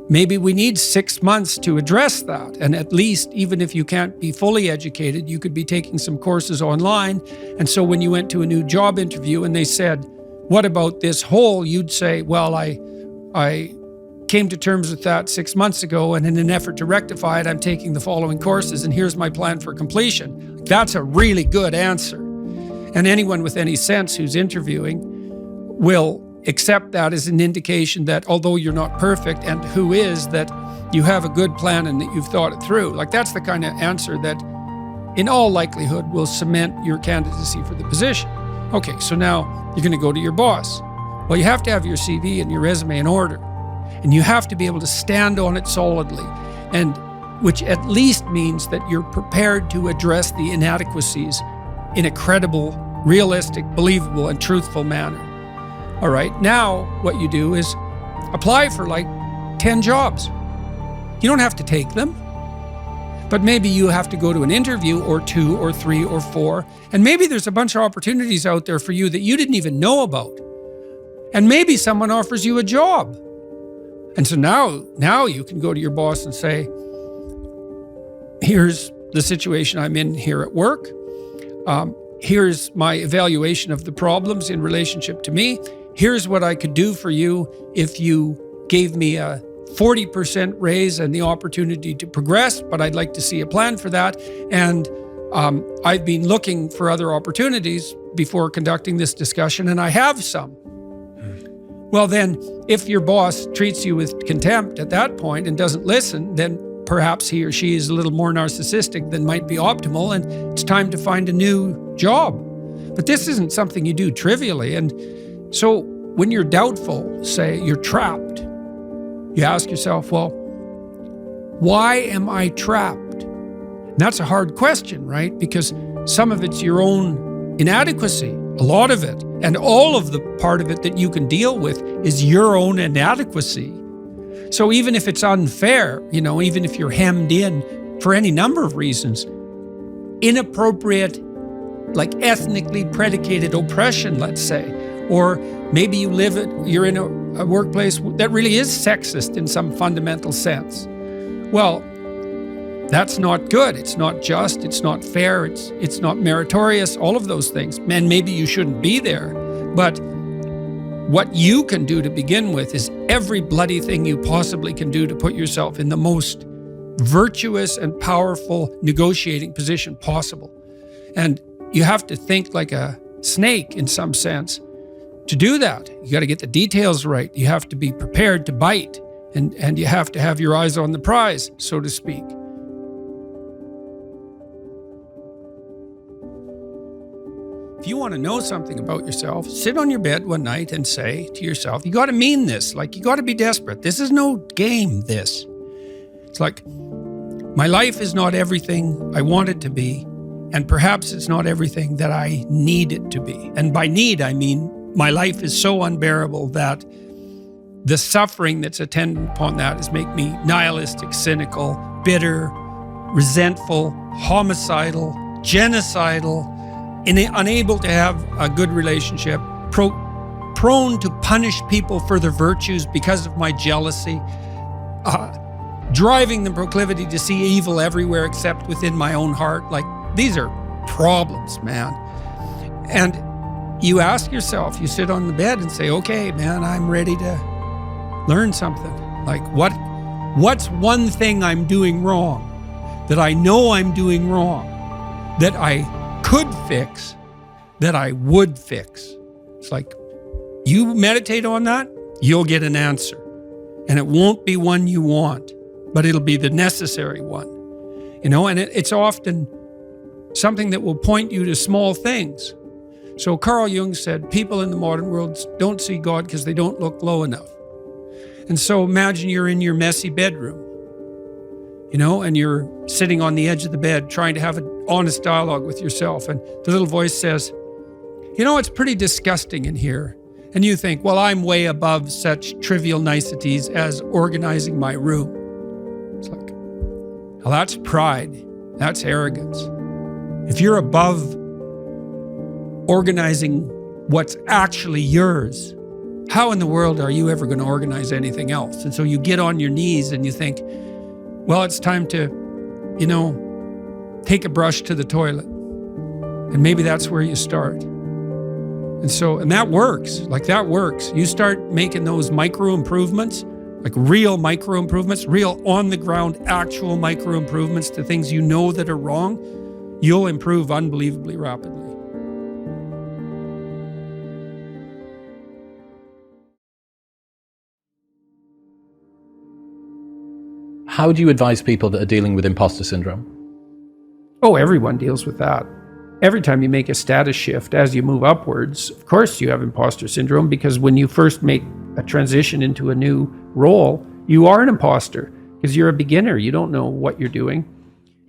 maybe we need 6 months to address that. And at least, even if you can't be fully educated, you could be taking some courses online. And so when you went to a new job interview and they said, what about this hole? You'd say, well, I came to terms with that 6 months ago, and in an effort to rectify it, I'm taking the following courses, and here's my plan for completion. That's a really good answer. And anyone with any sense who's interviewing will accept that as an indication that although you're not perfect, and who is, that you have a good plan and that you've thought it through. Like, that's the kind of answer that in all likelihood will cement your candidacy for the position. Okay, so now you're going to go to your boss. Well, you have to have your CV and your resume in order. And you have to be able to stand on it solidly, and which at least means that you're prepared to address the inadequacies in a credible, realistic, believable, and truthful manner. All right, now what you do is apply for like 10 jobs. You don't have to take them, but maybe you have to go to an interview or 2 or 3 or 4, and maybe there's a bunch of opportunities out there for you that you didn't even know about. And maybe someone offers you a job. And so now you can go to your boss and say, here's the situation I'm in here at work. Here's my evaluation of the problems in relationship to me. Here's what I could do for you if you gave me a 40% raise and the opportunity to progress, but I'd like to see a plan for that. And I've been looking for other opportunities before conducting this discussion, and I have some. Well, then, if your boss treats you with contempt at that point and doesn't listen, then perhaps he or she is a little more narcissistic than might be optimal, and it's time to find a new job. But this isn't something you do trivially. And so when you're doubtful, say you're trapped, you ask yourself, well, why am I trapped? And that's a hard question, right? Because some of it's your own inadequacy, a lot of it, and all of the part of it that you can deal with is your own inadequacy. So even if it's unfair, even if you're hemmed in for any number of reasons, inappropriate, like ethnically predicated oppression, let's say, or maybe you're in a workplace that really is sexist in some fundamental sense. Well, that's not good. It's not just, it's not fair, it's not meritorious, all of those things. And maybe you shouldn't be there. But what you can do to begin with is every bloody thing you possibly can do to put yourself in the most virtuous and powerful negotiating position possible. And you have to think like a snake in some sense. To do that, you got to get the details right. You have to be prepared to bite, and you have to have your eyes on the prize, so to speak. If you want to know something about yourself, sit on your bed one night and say to yourself, you got to mean this, like you got to be desperate. This is no game, this. It's like, my life is not everything I want it to be, and perhaps it's not everything that I need it to be. And by need, I mean my life is so unbearable that the suffering that's attendant upon that is make me nihilistic, cynical, bitter, resentful, homicidal, genocidal, unable to have a good relationship, prone to punish people for their virtues because of my jealousy, driving the proclivity to see evil everywhere except within my own heart. Like, these are problems, man. And you ask yourself, you sit on the bed and say, okay, man, I'm ready to learn something. Like, what's one thing I'm doing wrong that I know I'm doing wrong, that I could fix, that I would fix? It's like, you meditate on that, you'll get an answer. And it won't be one you want, but it'll be the necessary one. And it's often something that will point you to small things. So Carl Jung said, people in the modern world don't see God because they don't look low enough. And so imagine you're in your messy bedroom, and you're sitting on the edge of the bed trying to have an honest dialogue with yourself. And the little voice says, it's pretty disgusting in here. And you think, well, I'm way above such trivial niceties as organizing my room. It's like, well, that's pride. That's arrogance. If you're above organizing what's actually yours, how in the world are you ever going to organize anything else? And so you get on your knees and you think, well, it's time to, take a brush to the toilet. And maybe that's where you start. And that works. Like, that works. You start making those micro improvements, like real micro improvements, real on the ground, actual micro improvements to things that are wrong, you'll improve unbelievably rapidly. How do you advise people that are dealing with imposter syndrome? Oh, everyone deals with that. Every time you make a status shift as you move upwards, of course you have imposter syndrome, because when you first make a transition into a new role, you are an imposter because you're a beginner. You don't know what you're doing.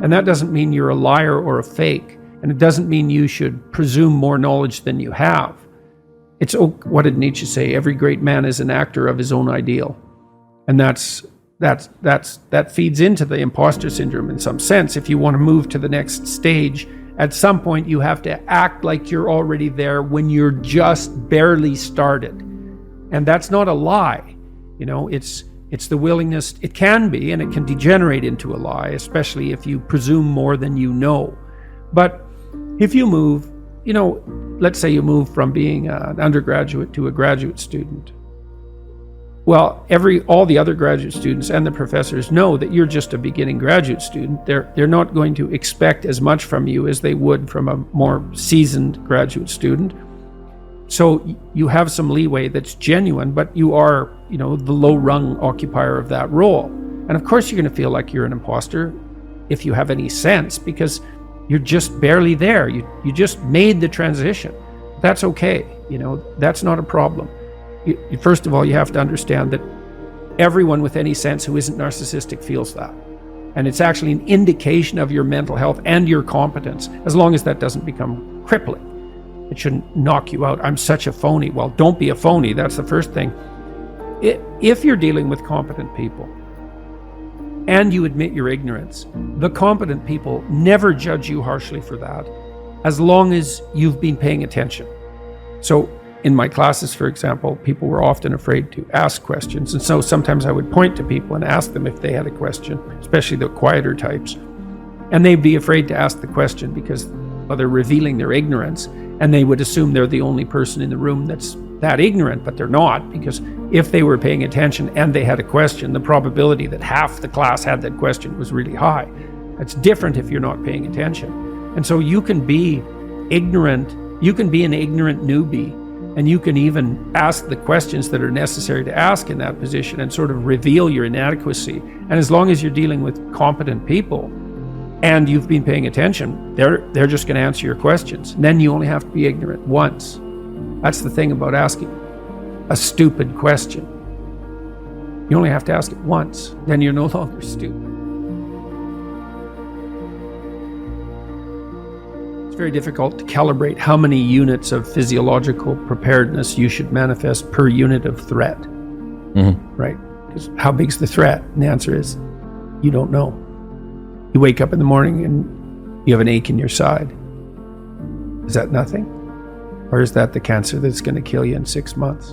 And that doesn't mean you're a liar or a fake. And it doesn't mean you should presume more knowledge than you have. It's, what did Nietzsche say? Every great man is an actor of his own ideal. And that feeds into the imposter syndrome in some sense. If you want to move to the next stage, at some point you have to act like you're already there when you're just barely started. And that's not a lie. You know, it's the willingness. It can be, and it can degenerate into a lie, especially if you presume more than you know. But if you move, you know, let's say you move from being an undergraduate to a graduate student. Well, all the other graduate students and the professors know that you're just a beginning graduate student. They're not going to expect as much from you as they would from a more seasoned graduate student. So you have some leeway that's genuine, but you are, you know, the low-rung occupier of that role. And of course you're going to feel like you're an imposter if you have any sense, because you're just barely there. You just made the transition. That's okay. You know, that's not a problem. First of all, you have to understand that everyone with any sense who isn't narcissistic feels that. And it's actually an indication of your mental health and your competence, as long as that doesn't become crippling. It shouldn't knock you out. I'm such a phony. Well, don't be a phony. That's the first thing. If you're dealing with competent people and you admit your ignorance, the competent people never judge you harshly for that, as long as you've been paying attention. So in my classes, for example, people were often afraid to ask questions. And so sometimes I would point to people and ask them if they had a question, especially the quieter types. And they'd be afraid to ask the question because, well, they're revealing their ignorance. And they would assume they're the only person in the room that's that ignorant, but they're not, because if they were paying attention and they had a question, the probability that half the class had that question was really high. It's different if you're not paying attention. And so you can be ignorant, you can be an ignorant newbie, and you can even ask the questions that are necessary to ask in that position and sort of reveal your inadequacy. And as long as you're dealing with competent people and you've been paying attention, they're just going to answer your questions. And then you only have to be ignorant once. That's the thing about asking a stupid question. You only have to ask it once, then you're no longer stupid. It's very difficult to calibrate how many units of physiological preparedness you should manifest per unit of threat. Mm-hmm. Right? Because how big's the threat? And the answer is, you don't know. You wake up in the morning and you have an ache in your side. Is that nothing? Or is that the cancer that's going to kill you in 6 months?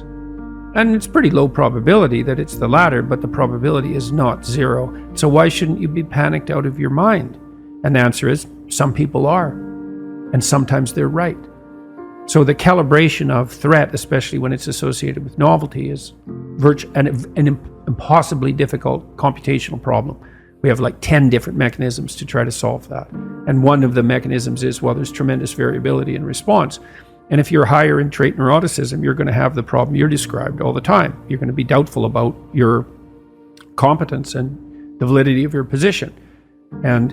And it's pretty low probability that it's the latter, but the probability is not zero. So why shouldn't you be panicked out of your mind? And the answer is, some people are. And sometimes they're right. So the calibration of threat, especially when it's associated with novelty, is an impossibly difficult computational problem. We have like 10 different mechanisms to try to solve that. And one of the mechanisms is, well, there's tremendous variability in response. And if you're higher in trait neuroticism, you're going to have the problem you're described all the time. You're going to be doubtful about your competence and the validity of your position. And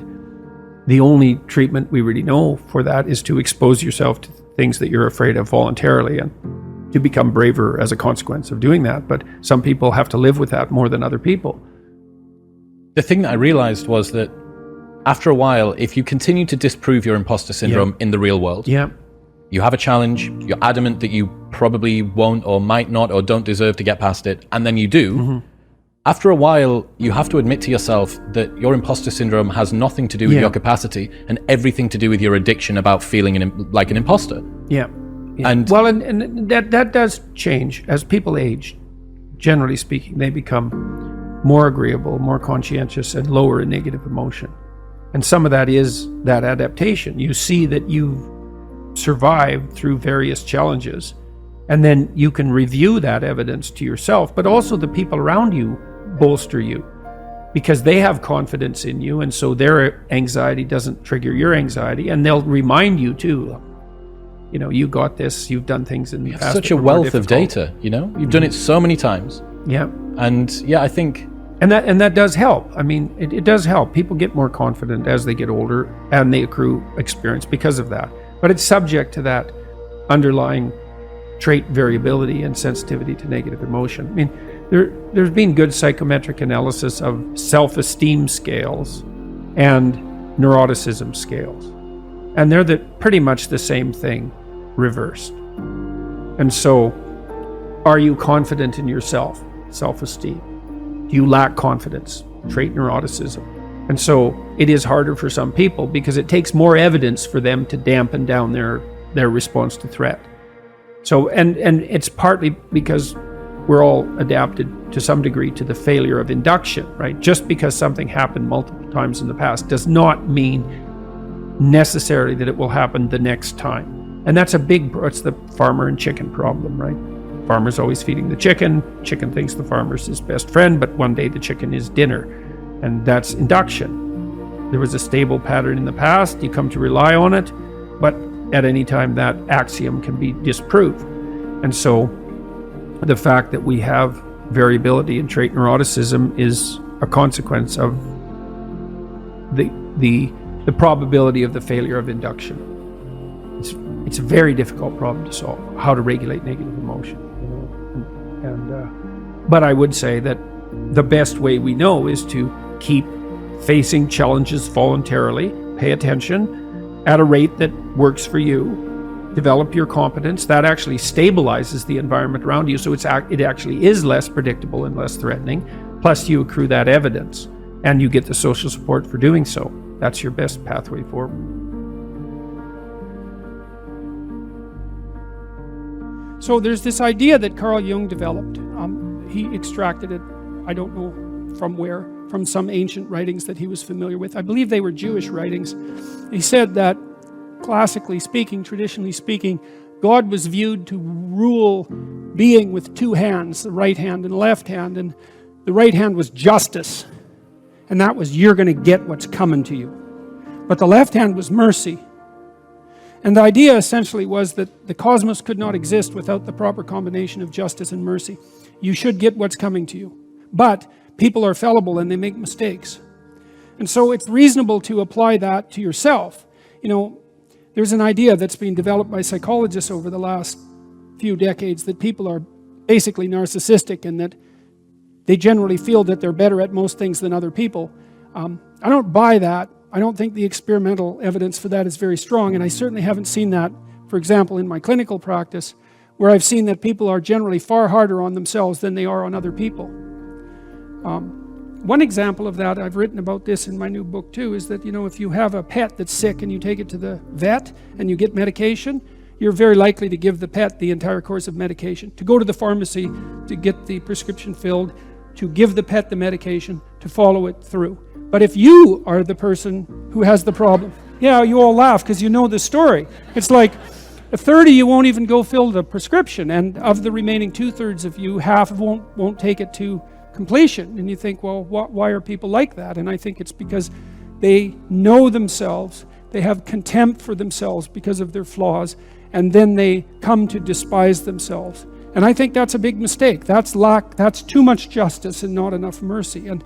the only treatment we really know for that is to expose yourself to things that you're afraid of voluntarily and to become braver as a consequence of doing that. But some people have to live with that more than other people. The thing that I realized was that after a while, if you continue to disprove your imposter syndrome in the real world, you have a challenge, you're adamant that you probably won't or might not or don't deserve to get past it, and then you do, after a while, you have to admit to yourself that your imposter syndrome has nothing to do with your capacity and everything to do with your addiction about feeling like an imposter. And well, and that does change as people age. Generally speaking, they become more agreeable, more conscientious, and lower in negative emotion. And some of that is that adaptation. You see that you've survived through various challenges, and then you can review that evidence to yourself, but also the people around you bolster you because they have confidence in you, and so their anxiety doesn't trigger your anxiety, and they'll remind you too, you know, you got this, you've done things in the past. Such a wealth of data, you know, you've done it so many times. And I think and that does help. I mean, it does help. People get more confident as they get older and they accrue experience because of that. But it's subject to that underlying trait variability and sensitivity to negative emotion. I mean, there's been good psychometric analysis of self-esteem scales and neuroticism scales. And they're pretty much the same thing reversed. And so, are you confident in yourself? Self-esteem. Do you lack confidence? Trait neuroticism. And so it is harder for some people because it takes more evidence for them to dampen down their response to threat. So, and it's partly because we're all adapted to some degree to the failure of induction, right? Just because something happened multiple times in the past does not mean necessarily that it will happen the next time. And that's it's the farmer and chicken problem, right? Farmer's always feeding the chicken. Chicken thinks the farmer's his best friend, but one day the chicken is dinner. And that's induction. There was a stable pattern in the past. You come to rely on it, but at any time that axiom can be disproved. And so the fact that we have variability in trait neuroticism is a consequence of the probability of the failure of induction. It's a very difficult problem to solve, how to regulate negative emotion. But I would say that the best way we know is to keep facing challenges voluntarily, pay attention at a rate that works for you, develop your competence. That actually stabilizes the environment around you, so it actually is less predictable and less threatening. Plus you accrue that evidence and you get the social support for doing so. That's your best pathway forward. So there's this idea that Carl Jung developed. He extracted it, I don't know from where, from some ancient writings that he was familiar with. I believe they were Jewish writings. He said that, classically speaking, traditionally speaking, God was viewed to rule being with two hands, the right hand and the left hand, and the right hand was justice, and that was you're going to get what's coming to you. But the left hand was mercy. And the idea essentially was that the cosmos could not exist without the proper combination of justice and mercy. You should get what's coming to you. But people are fallible and they make mistakes. And so it's reasonable to apply that to yourself. You know, there's an idea that's been developed by psychologists over the last few decades that people are basically narcissistic and that they generally feel that they're better at most things than other people. I don't buy that. I don't think the experimental evidence for that is very strong, and I certainly haven't seen that, for example, in my clinical practice, where I've seen that people are generally far harder on themselves than they are on other people. One example of that, I've written about this in my new book too, is that, you know, if you have a pet that's sick and you take it to the vet and you get medication, you're very likely to give the pet the entire course of medication, to go to the pharmacy to get the prescription filled, to give the pet the medication, to follow it through. But if you are the person who has the problem, yeah, you all laugh because you know the story. It's like a third of you won't even go fill the prescription, and of the remaining 2/3 of you, half won't take it to completion. And you think, well, why are people like that? And I think it's because they know themselves, they have contempt for themselves because of their flaws, and then they come to despise themselves. And I think that's a big mistake. That's too much justice and not enough mercy. And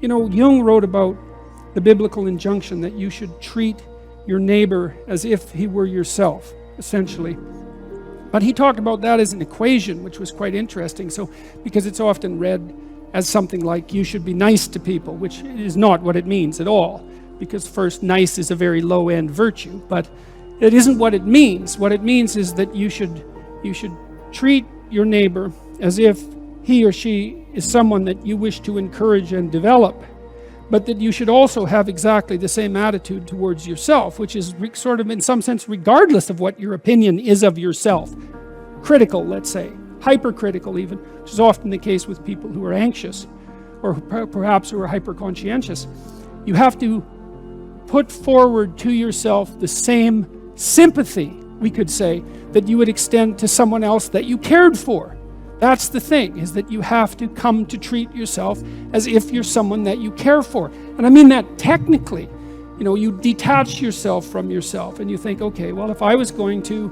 you know, Jung wrote about the biblical injunction that you should treat your neighbor as if he were yourself, essentially. But he talked about that as an equation, which was quite interesting. So, because it's often read as something like you should be nice to people, which is not what it means at all. Because first, nice is a very low-end virtue, but it isn't what it means. What it means is that you should treat your neighbor as if he or she is someone that you wish to encourage and develop, but that you should also have exactly the same attitude towards yourself, which is sort of in some sense regardless of what your opinion is of yourself. Critical, let's say, hypercritical even, which is often the case with people who are anxious or perhaps who are hyperconscientious. You have to put forward to yourself the same sympathy, we could say, that you would extend to someone else that you cared for. That's the thing, is that you have to come to treat yourself as if you're someone that you care for. And I mean that technically. You know, you detach yourself from yourself and you think, okay, well, if I was going to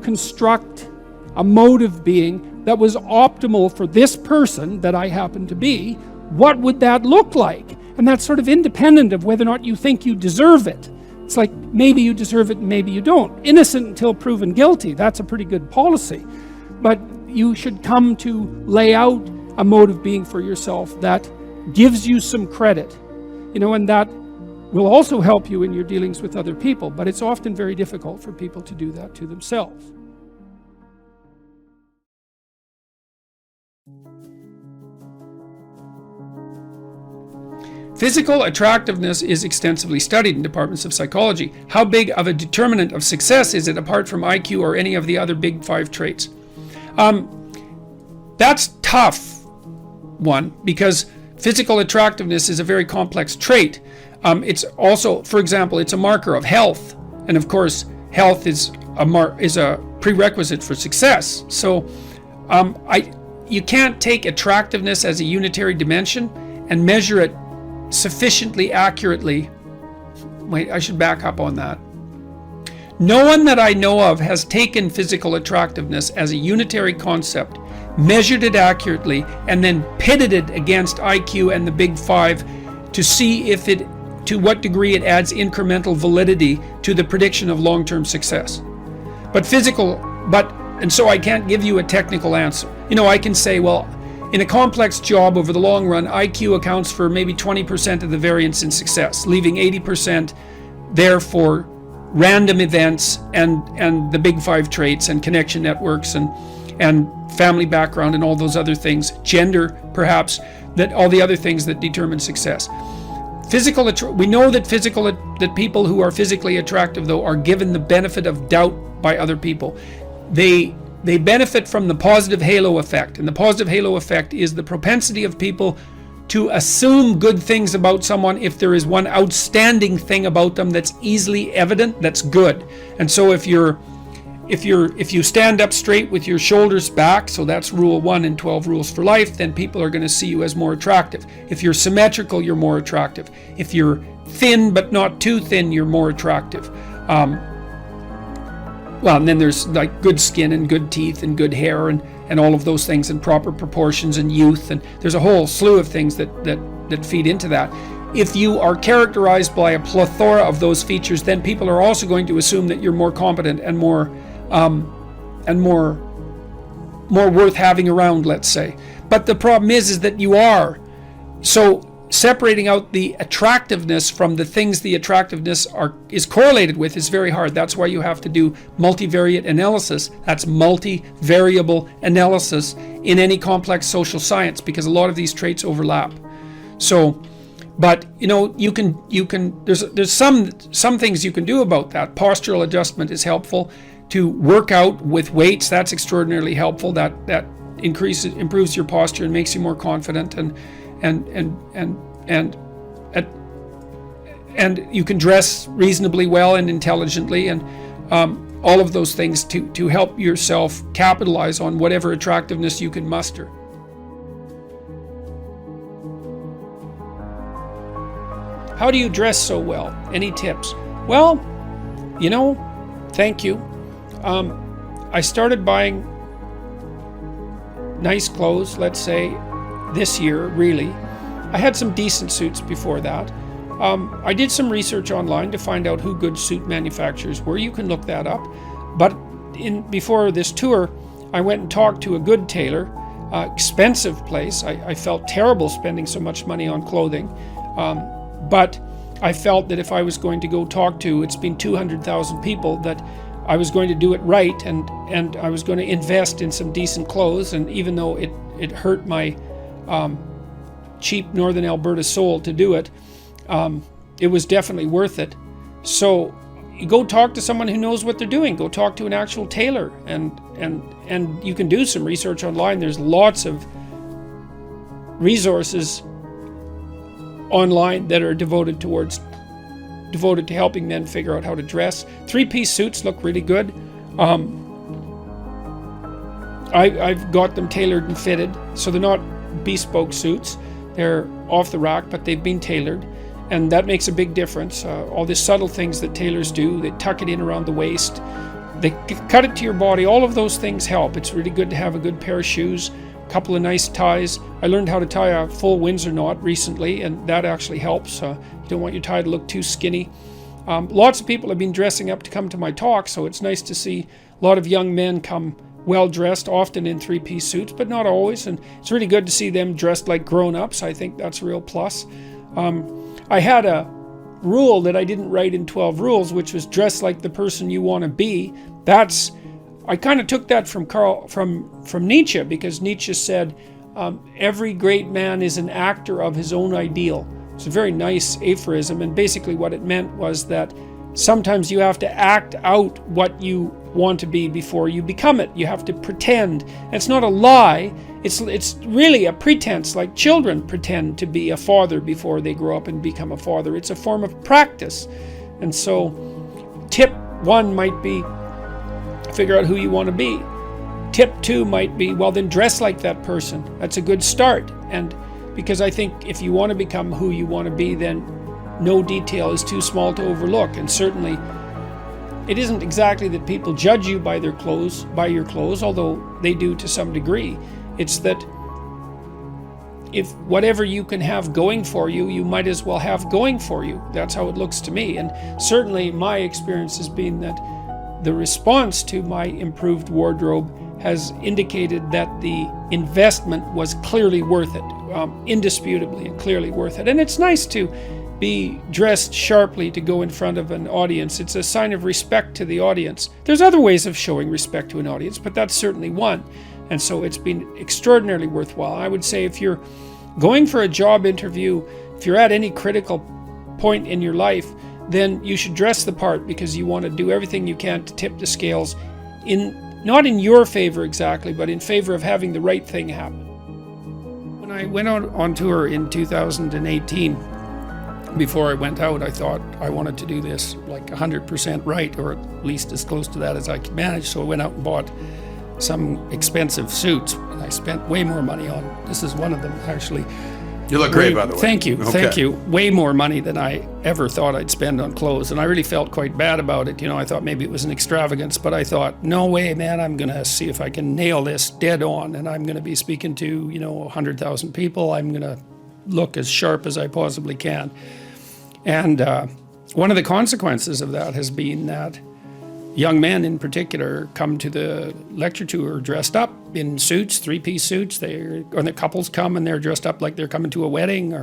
construct a mode of being that was optimal for this person that I happen to be, what would that look like? And that's sort of independent of whether or not you think you deserve it. It's like, maybe you deserve it and maybe you don't. Innocent until proven guilty. That's a pretty good policy. but you should come to lay out a mode of being for yourself that gives you some credit, and that will also help you in your dealings with other people, but it's often very difficult for people to do that to themselves. Physical attractiveness is extensively studied in departments of psychology. How big of a determinant of success is it apart from IQ or any of the other big 5 traits? That's tough one, because physical attractiveness is a very complex trait. It's also, for example, it's a marker of health, and of course, health is a prerequisite for success. So, you can't take attractiveness as a unitary dimension and measure it sufficiently accurately. Wait, I should back up on that. No one that I know of has taken physical attractiveness as a unitary concept, measured it accurately, and then pitted it against IQ and the big 5 to see to what degree it adds incremental validity to the prediction of long-term success. And so I can't give you a technical answer. I can say, well, in a complex job over the long run, IQ accounts for maybe 20% of the variance in success, leaving 80% there for random events and the big 5 traits and connection networks and family background and all those other things, gender perhaps, that all the other things that determine success. We know that people who are physically attractive, though, are given the benefit of doubt by other people. They benefit from the positive halo effect, and the positive halo effect is the propensity of people to assume good things about someone if there is one outstanding thing about them that's easily evident, that's good. And so if you stand up straight with your shoulders back, so that's rule 1 in 12 rules for life, then people are going to see you as more attractive. If you're symmetrical, you're more attractive. If you're thin but not too thin, you're more attractive. And then there's like good skin and good teeth and good hair and all of those things, and proper proportions and youth, and there's a whole slew of things that feed into that. If you are characterized by a plethora of those features, then people are also going to assume that you're more competent and more worth having around, let's say. But the problem is that you are. So separating out the attractiveness from the things the attractiveness is correlated with is very hard. That's why you have to do multivariate analysis. That's multivariable analysis in any complex social science, because a lot of these traits overlap. So, but you can there's some things you can do about that. Postural adjustment is helpful. To work out with weights, that's extraordinarily helpful. That improves your posture and makes you more confident, and you can dress reasonably well and intelligently, and all of those things to help yourself capitalize on whatever attractiveness you can muster. How do you dress so well? Any tips? Well, thank you. I started buying nice clothes, let's say, this year, really. I had some decent suits before that. I did some research online to find out who good suit manufacturers were. You can look that up. But before this tour, I went and talked to a good tailor, expensive place. I felt terrible spending so much money on clothing. But I felt that if I was going to go talk to, it's been 200,000 people, that I was going to do it right, and I was going to invest in some decent clothes. And even though it hurt my cheap Northern Alberta soul to do it, it was definitely worth it. So you go talk to someone who knows what they're doing. Go talk to an actual tailor, and you can do some research online. There's lots of resources online that are devoted to helping men figure out how to dress. 3-piece suits look really good. I've got them tailored and fitted, so they're not bespoke suits. They're off the rack, but they've been tailored, and that makes a big difference. All the subtle things that tailors do, they tuck it in around the waist, they cut it to your body, all of those things help. It's really good to have a good pair of shoes, a couple of nice ties. I learned how to tie a full Windsor knot recently, and that actually helps. You don't want your tie to look too skinny. Lots of people have been dressing up to come to my talk, so it's nice to see a lot of young men come well dressed, often in three-piece suits, but not always. And it's really good to see them dressed like grown-ups. I think that's a real plus. I had a rule that I didn't write in 12 Rules, which was dress like the person you want to be. I kind of took that from Nietzsche, because Nietzsche said, every great man is an actor of his own ideal. It's a very nice aphorism, and basically what it meant was that sometimes you have to act out what you want to be before you become it. You have to pretend. And it's not a lie. It's really a pretense, like children pretend to be a father before they grow up and become a father. It's a form of practice. And so tip 1 might be figure out who you want to be. Tip 2 might be, well, then dress like that person. That's a good start. And because I think if you want to become who you want to be, then no detail is too small to overlook. And certainly it isn't exactly that people judge you by your clothes, although they do to some degree. It's that if whatever you can have going for you, you might as well have going for you. That's how it looks to me. And certainly my experience has been that the response to my improved wardrobe has indicated that the investment was clearly worth it, indisputably and clearly worth it. And it's nice to be dressed sharply to go in front of an audience. It's a sign of respect to the audience. There's other ways of showing respect to an audience, but that's certainly one. And so it's been extraordinarily worthwhile. I would say if you're going for a job interview, if you're at any critical point in your life, then you should dress the part, because you want to do everything you can to tip the scales not in your favor exactly, but in favor of having the right thing happen. When I went out on tour in 2018, before I went out, I thought I wanted to do this like 100% right, or at least as close to that as I could manage. So I went out and bought some expensive suits, and I spent way more money on. This is one of them, actually. You look great, by the way. Thank you. Okay. Thank you. Way more money than I ever thought I'd spend on clothes. And I really felt quite bad about it. I thought maybe it was an extravagance, but I thought, no way, man, I'm going to see if I can nail this dead on. And I'm going to be speaking to, 100,000 people. I'm going to look as sharp as I possibly can. And one of the consequences of that has been that young men in particular come to the lecture tour dressed up in suits, three-piece suits. Or the couples come and they're dressed up like they're coming to a wedding.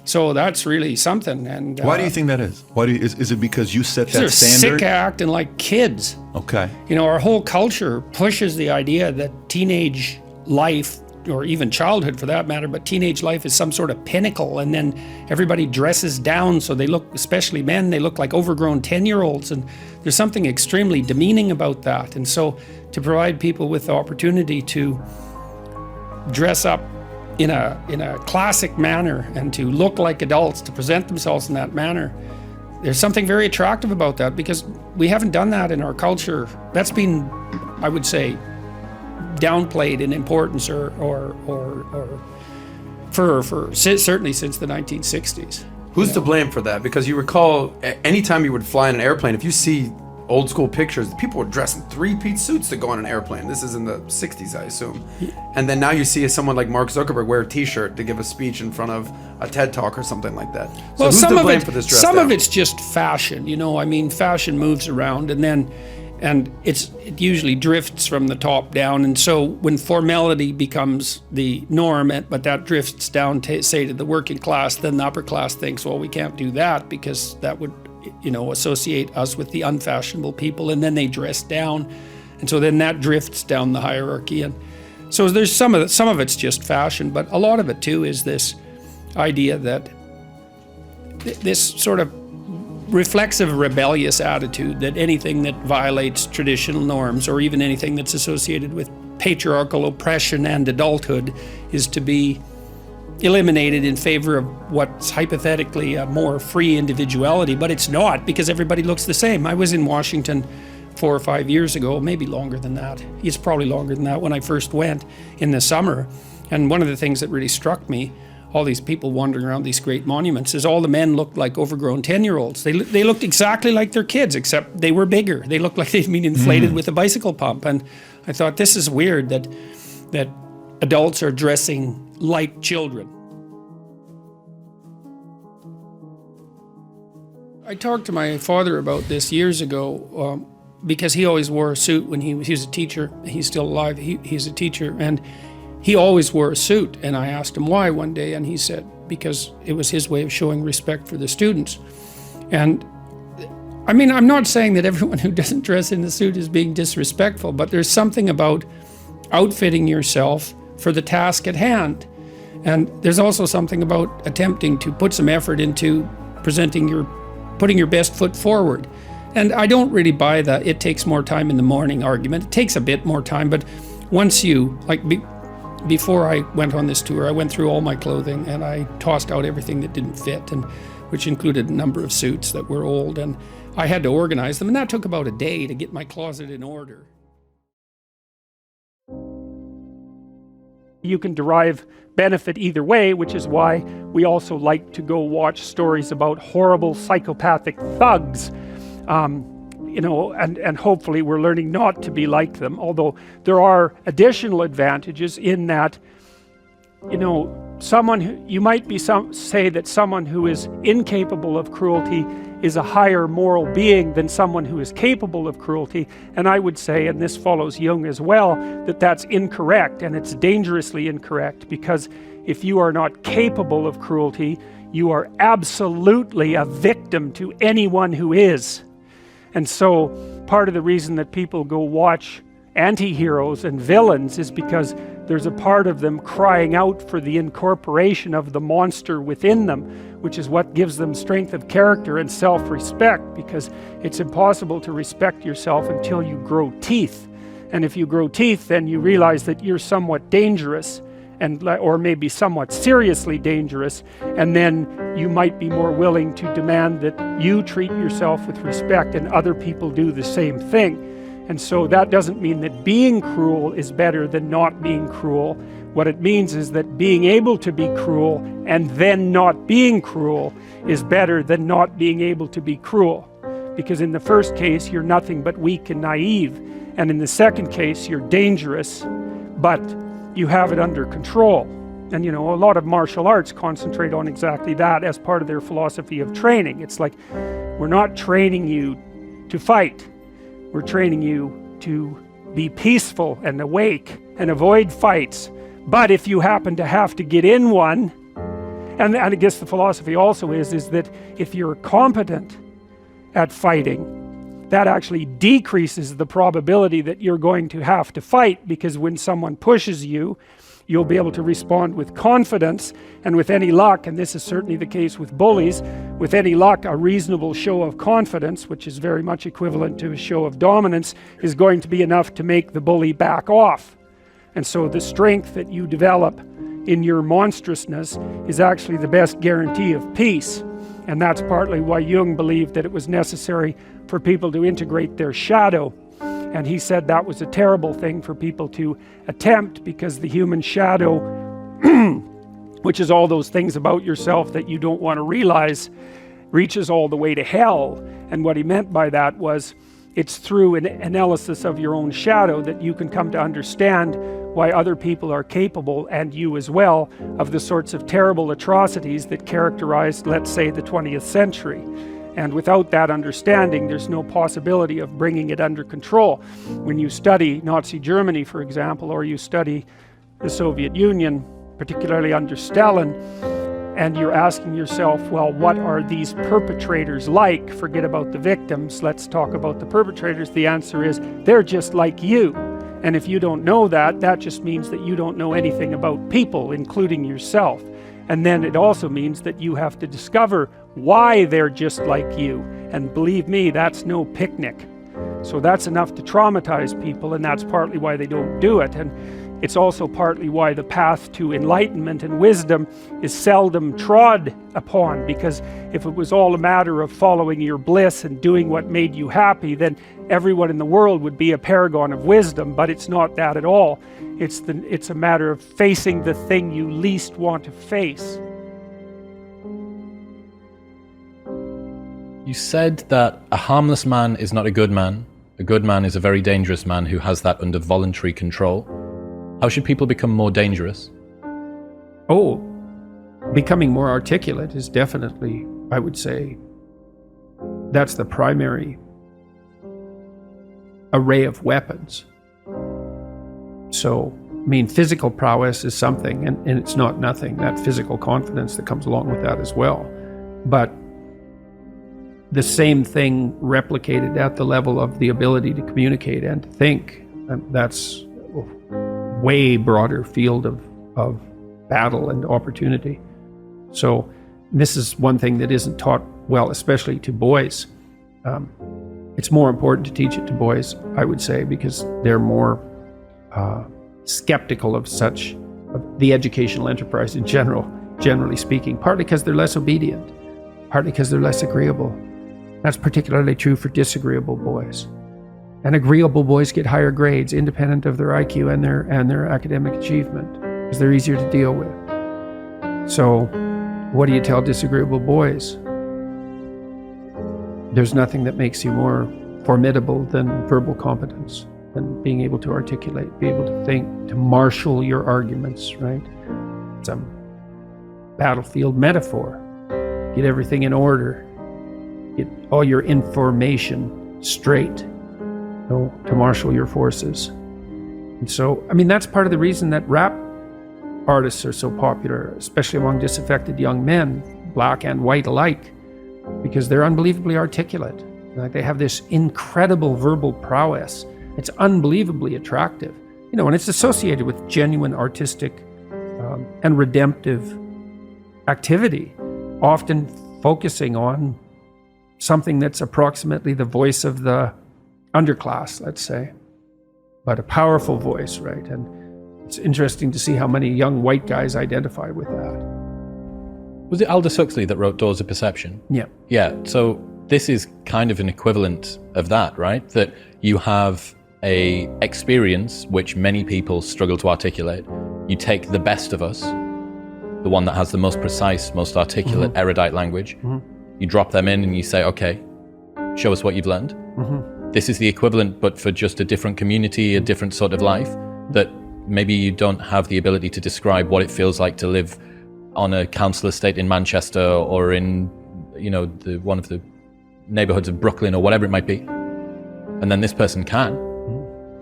So that's really something. And why do you think that is? Is it because you set that they're standard? Sick acting like kids. Okay. Our whole culture pushes the idea that teenage life, or even childhood for that matter, but teenage life is some sort of pinnacle, and then everybody dresses down so they look, especially men, they look like overgrown 10-year-olds, and there's something extremely demeaning about that. And so to provide people with the opportunity to dress up in a classic manner and to look like adults, to present themselves in that manner, there's something very attractive about that, because we haven't done that in our culture. That's been, I would say, downplayed in importance or for certainly since the 1960s. Who's to blame for that? Because you recall, anytime you would fly in an airplane, if you see old school pictures, people would dress in three-piece suits to go on an airplane. This is in the 60s, I assume. And then now you see someone like Mark Zuckerberg wear a t-shirt to give a speech in front of a TED Talk or something like that. So well, who's to blame for this dress Some down? of it's just fashion, fashion moves around, and it usually drifts from the top down. And so when formality becomes the norm, but that drifts down to, say, to the working class, then the upper class thinks, well, we can't do that because that would, associate us with the unfashionable people, and then they dress down. And so then that drifts down the hierarchy. And so there's some of it's just fashion, but a lot of it too is this idea that this sort of reflexive, rebellious attitude that anything that violates traditional norms, or even anything that's associated with patriarchal oppression and adulthood, is to be eliminated in favor of what's hypothetically a more free individuality. But it's not, because everybody looks the same. I was in Washington 4 or 5 years ago, maybe longer than that. It's probably longer than that, when I first went in the summer. And one of the things that really struck me, all these people wandering around these great monuments, is all the men looked like overgrown 10-year-olds. They looked exactly like their kids, except they were bigger. They looked like they'd been inflated with a bicycle pump. And I thought, this is weird that adults are dressing like children. I talked to my father about this years ago. because he always wore a suit when he was a teacher. He's still alive. He's a teacher, and he always wore a suit. And I asked him why one day, and he said because it was his way of showing respect for the students. And I mean, I'm not saying that everyone who doesn't dress in a suit is being disrespectful, but there's something about outfitting yourself for the task at hand. And there's also something about attempting to put some effort into putting your best foot forward. And I don't really buy the it takes more time in the morning argument. It takes a bit more time, but once you, before I went on this tour, I went through all my clothing and I tossed out everything that didn't fit, and which included a number of suits that were old, and I had to organize them, and that took about a day to get my closet in order. You can derive benefit either way, which is why we also like to go watch stories about horrible psychopathic thugs. And hopefully we're learning not to be like them, although there are additional advantages in that, you might say that someone who is incapable of cruelty is a higher moral being than someone who is capable of cruelty. And I would say, and this follows Jung as well, that that's incorrect, and it's dangerously incorrect, because if you are not capable of cruelty, you are absolutely a victim to anyone who is. And so part of the reason that people go watch anti-heroes and villains is because there's a part of them crying out for the incorporation of the monster within them, which is what gives them strength of character and self-respect, because it's impossible to respect yourself until you grow teeth. And if you grow teeth, then you realize that you're somewhat dangerous, or maybe somewhat seriously dangerous, and then you might be more willing to demand that you treat yourself with respect and other people do the same thing. And so that doesn't mean that being cruel is better than not being cruel. What it means is that being able to be cruel and then not being cruel is better than not being able to be cruel. Because in the first case, you're nothing but weak and naive. And in the second case, you're dangerous, but you have it under control. And a lot of martial arts concentrate on exactly that as part of their philosophy of training. It's like, we're not training you to fight. We're training you to be peaceful and awake and avoid fights. But if you happen to have to get in one, and I guess the philosophy also is that if you're competent at fighting, that actually decreases the probability that you're going to have to fight, because when someone pushes you, you'll be able to respond with confidence, and with any luck, and this is certainly the case with bullies, with any luck, a reasonable show of confidence, which is very much equivalent to a show of dominance, is going to be enough to make the bully back off. And so the strength that you develop in your monstrousness is actually the best guarantee of peace. And that's partly why Jung believed that it was necessary for people to integrate their shadow. And he said that was a terrible thing for people to attempt, because the human shadow, which is all those things about yourself that you don't want to realize, reaches all the way to hell. And what he meant by that was, it's through an analysis of your own shadow that you can come to understand why other people are capable, and you as well, of the sorts of terrible atrocities that characterized, let's say, the 20th century. And without that understanding, there's no possibility of bringing it under control. When you study Nazi Germany, for example, or you study the Soviet Union, particularly under Stalin, and you're asking yourself, well, what are these perpetrators like? Forget about the victims, let's talk about the perpetrators. The answer is, they're just like you. And if you don't know that, that just means that you don't know anything about people, including yourself. And then it also means that you have to discover why they're just like you. And believe me, that's no picnic. So that's enough to traumatize people, and that's partly why they don't do it. And it's also partly why the path to enlightenment and wisdom is seldom trod upon, because if it was all a matter of following your bliss and doing what made you happy, then everyone in the world would be a paragon of wisdom. But it's not that at all. It's a matter of facing the thing you least want to face. You said that a harmless man is not a good man. A good man is a very dangerous man who has that under voluntary control. How should people become more dangerous? Oh, becoming more articulate is definitely, I would say, that's the primary array of weapons. So, I mean, physical prowess is something, and it's not nothing, that physical confidence that comes along with that as well. But the same thing replicated at the level of the ability to communicate and to think, that's a way broader field of battle and opportunity. So this is one thing that isn't taught well, especially to boys. It's more important to teach it to boys, I would say, because they're more skeptical of the educational enterprise in general, generally speaking, partly because they're less obedient, partly because they're less agreeable. That's particularly true for disagreeable boys. And agreeable boys get higher grades, independent of their IQ and their academic achievement, because they're easier to deal with. So, what do you tell disagreeable boys? There's nothing that makes you more formidable than verbal competence, than being able to articulate, be able to think, to marshal your arguments, right? It's a battlefield metaphor. Get everything in order. Get all your information straight, to marshal your forces. And so, I mean, that's part of the reason that rap artists are so popular, especially among disaffected young men, black and white alike, because they're unbelievably articulate. Like, they have this incredible verbal prowess. It's unbelievably attractive, and it's associated with genuine artistic and redemptive activity, often focusing on something that's approximately the voice of the underclass, let's say, but a powerful voice, right? And it's interesting to see how many young white guys identify with that. Was it Aldous Huxley that wrote Doors of Perception? Yeah. Yeah, so this is kind of an equivalent of that, right? That you have a experience which many people struggle to articulate. You take the best of us, the one that has the most precise, most articulate, erudite language. You drop them in and you say, okay, show us what you've learned. This is the equivalent, but for just a different community, a different sort of life, that maybe you don't have the ability to describe what it feels like to live on a council estate in Manchester or in, one of the neighborhoods of Brooklyn or whatever it might be. And then this person can.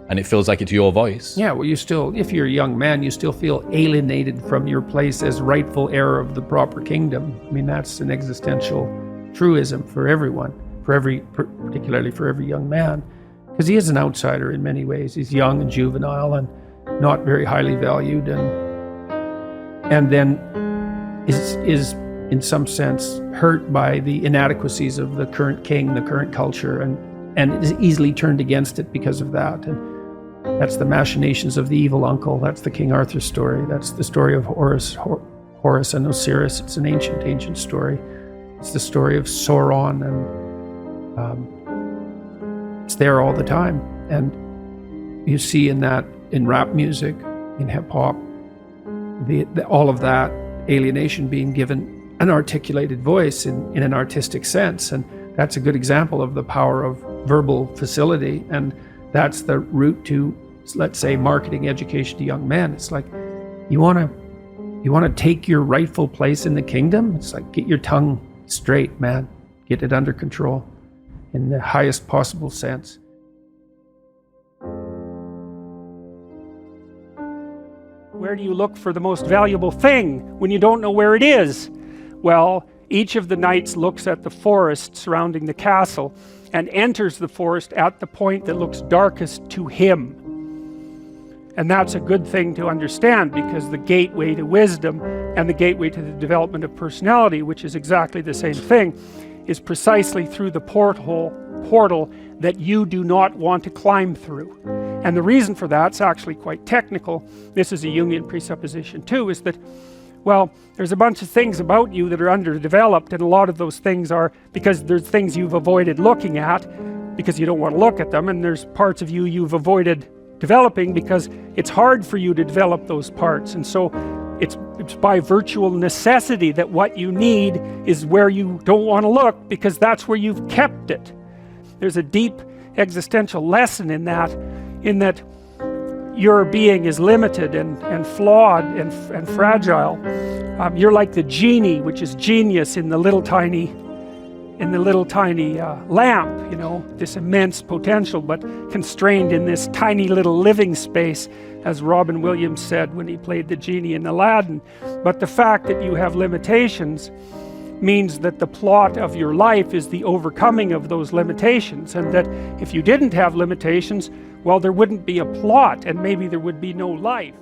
And it feels like it's your voice. Yeah, well, if you're a young man, you still feel alienated from your place as rightful heir of the proper kingdom. I mean, that's an existential truism for everyone, particularly for every young man, because he is an outsider in many ways. He's young and juvenile and not very highly valued, and then is in some sense hurt by the inadequacies of the current king, the current culture, and is easily turned against it because of that. And that's the machinations of the evil uncle. That's the King Arthur story. That's the story of Horus and Osiris. It's an ancient story. It's the story of Sauron, and it's there all the time. And you see in rap music, in hip hop, all of that alienation being given an articulated voice in an artistic sense. And that's a good example of the power of verbal facility. And that's the route to, let's say, marketing education to young men. It's like, you want to take your rightful place in the kingdom? It's like, get your tongue straight, man. Get it under control in the highest possible sense. Where do you look for the most valuable thing when you don't know where it is? Well, each of the knights looks at the forest surrounding the castle and enters the forest at the point that looks darkest to him. And that's a good thing to understand, because the gateway to wisdom and the gateway to the development of personality, which is exactly the same thing, is precisely through the portal that you do not want to climb through. And the reason for that's actually quite technical. This is a Jungian presupposition too, is that, well, there's a bunch of things about you that are underdeveloped, and a lot of those things are because there's things you've avoided looking at because you don't want to look at them, and there's parts of you you've avoided developing because it's hard for you to develop those parts. And so it's by virtual necessity that what you need is where you don't want to look, because that's where you've kept it. There's a deep existential lesson in that your being is limited and flawed and fragile. You're like the genie, which is genius in the little tiny in the little tiny lamp, you know, this immense potential, but constrained in this tiny little living space, as Robin Williams said when he played the genie in Aladdin. But the fact that you have limitations means that the plot of your life is the overcoming of those limitations, and that if you didn't have limitations, well, there wouldn't be a plot, and maybe there would be no life.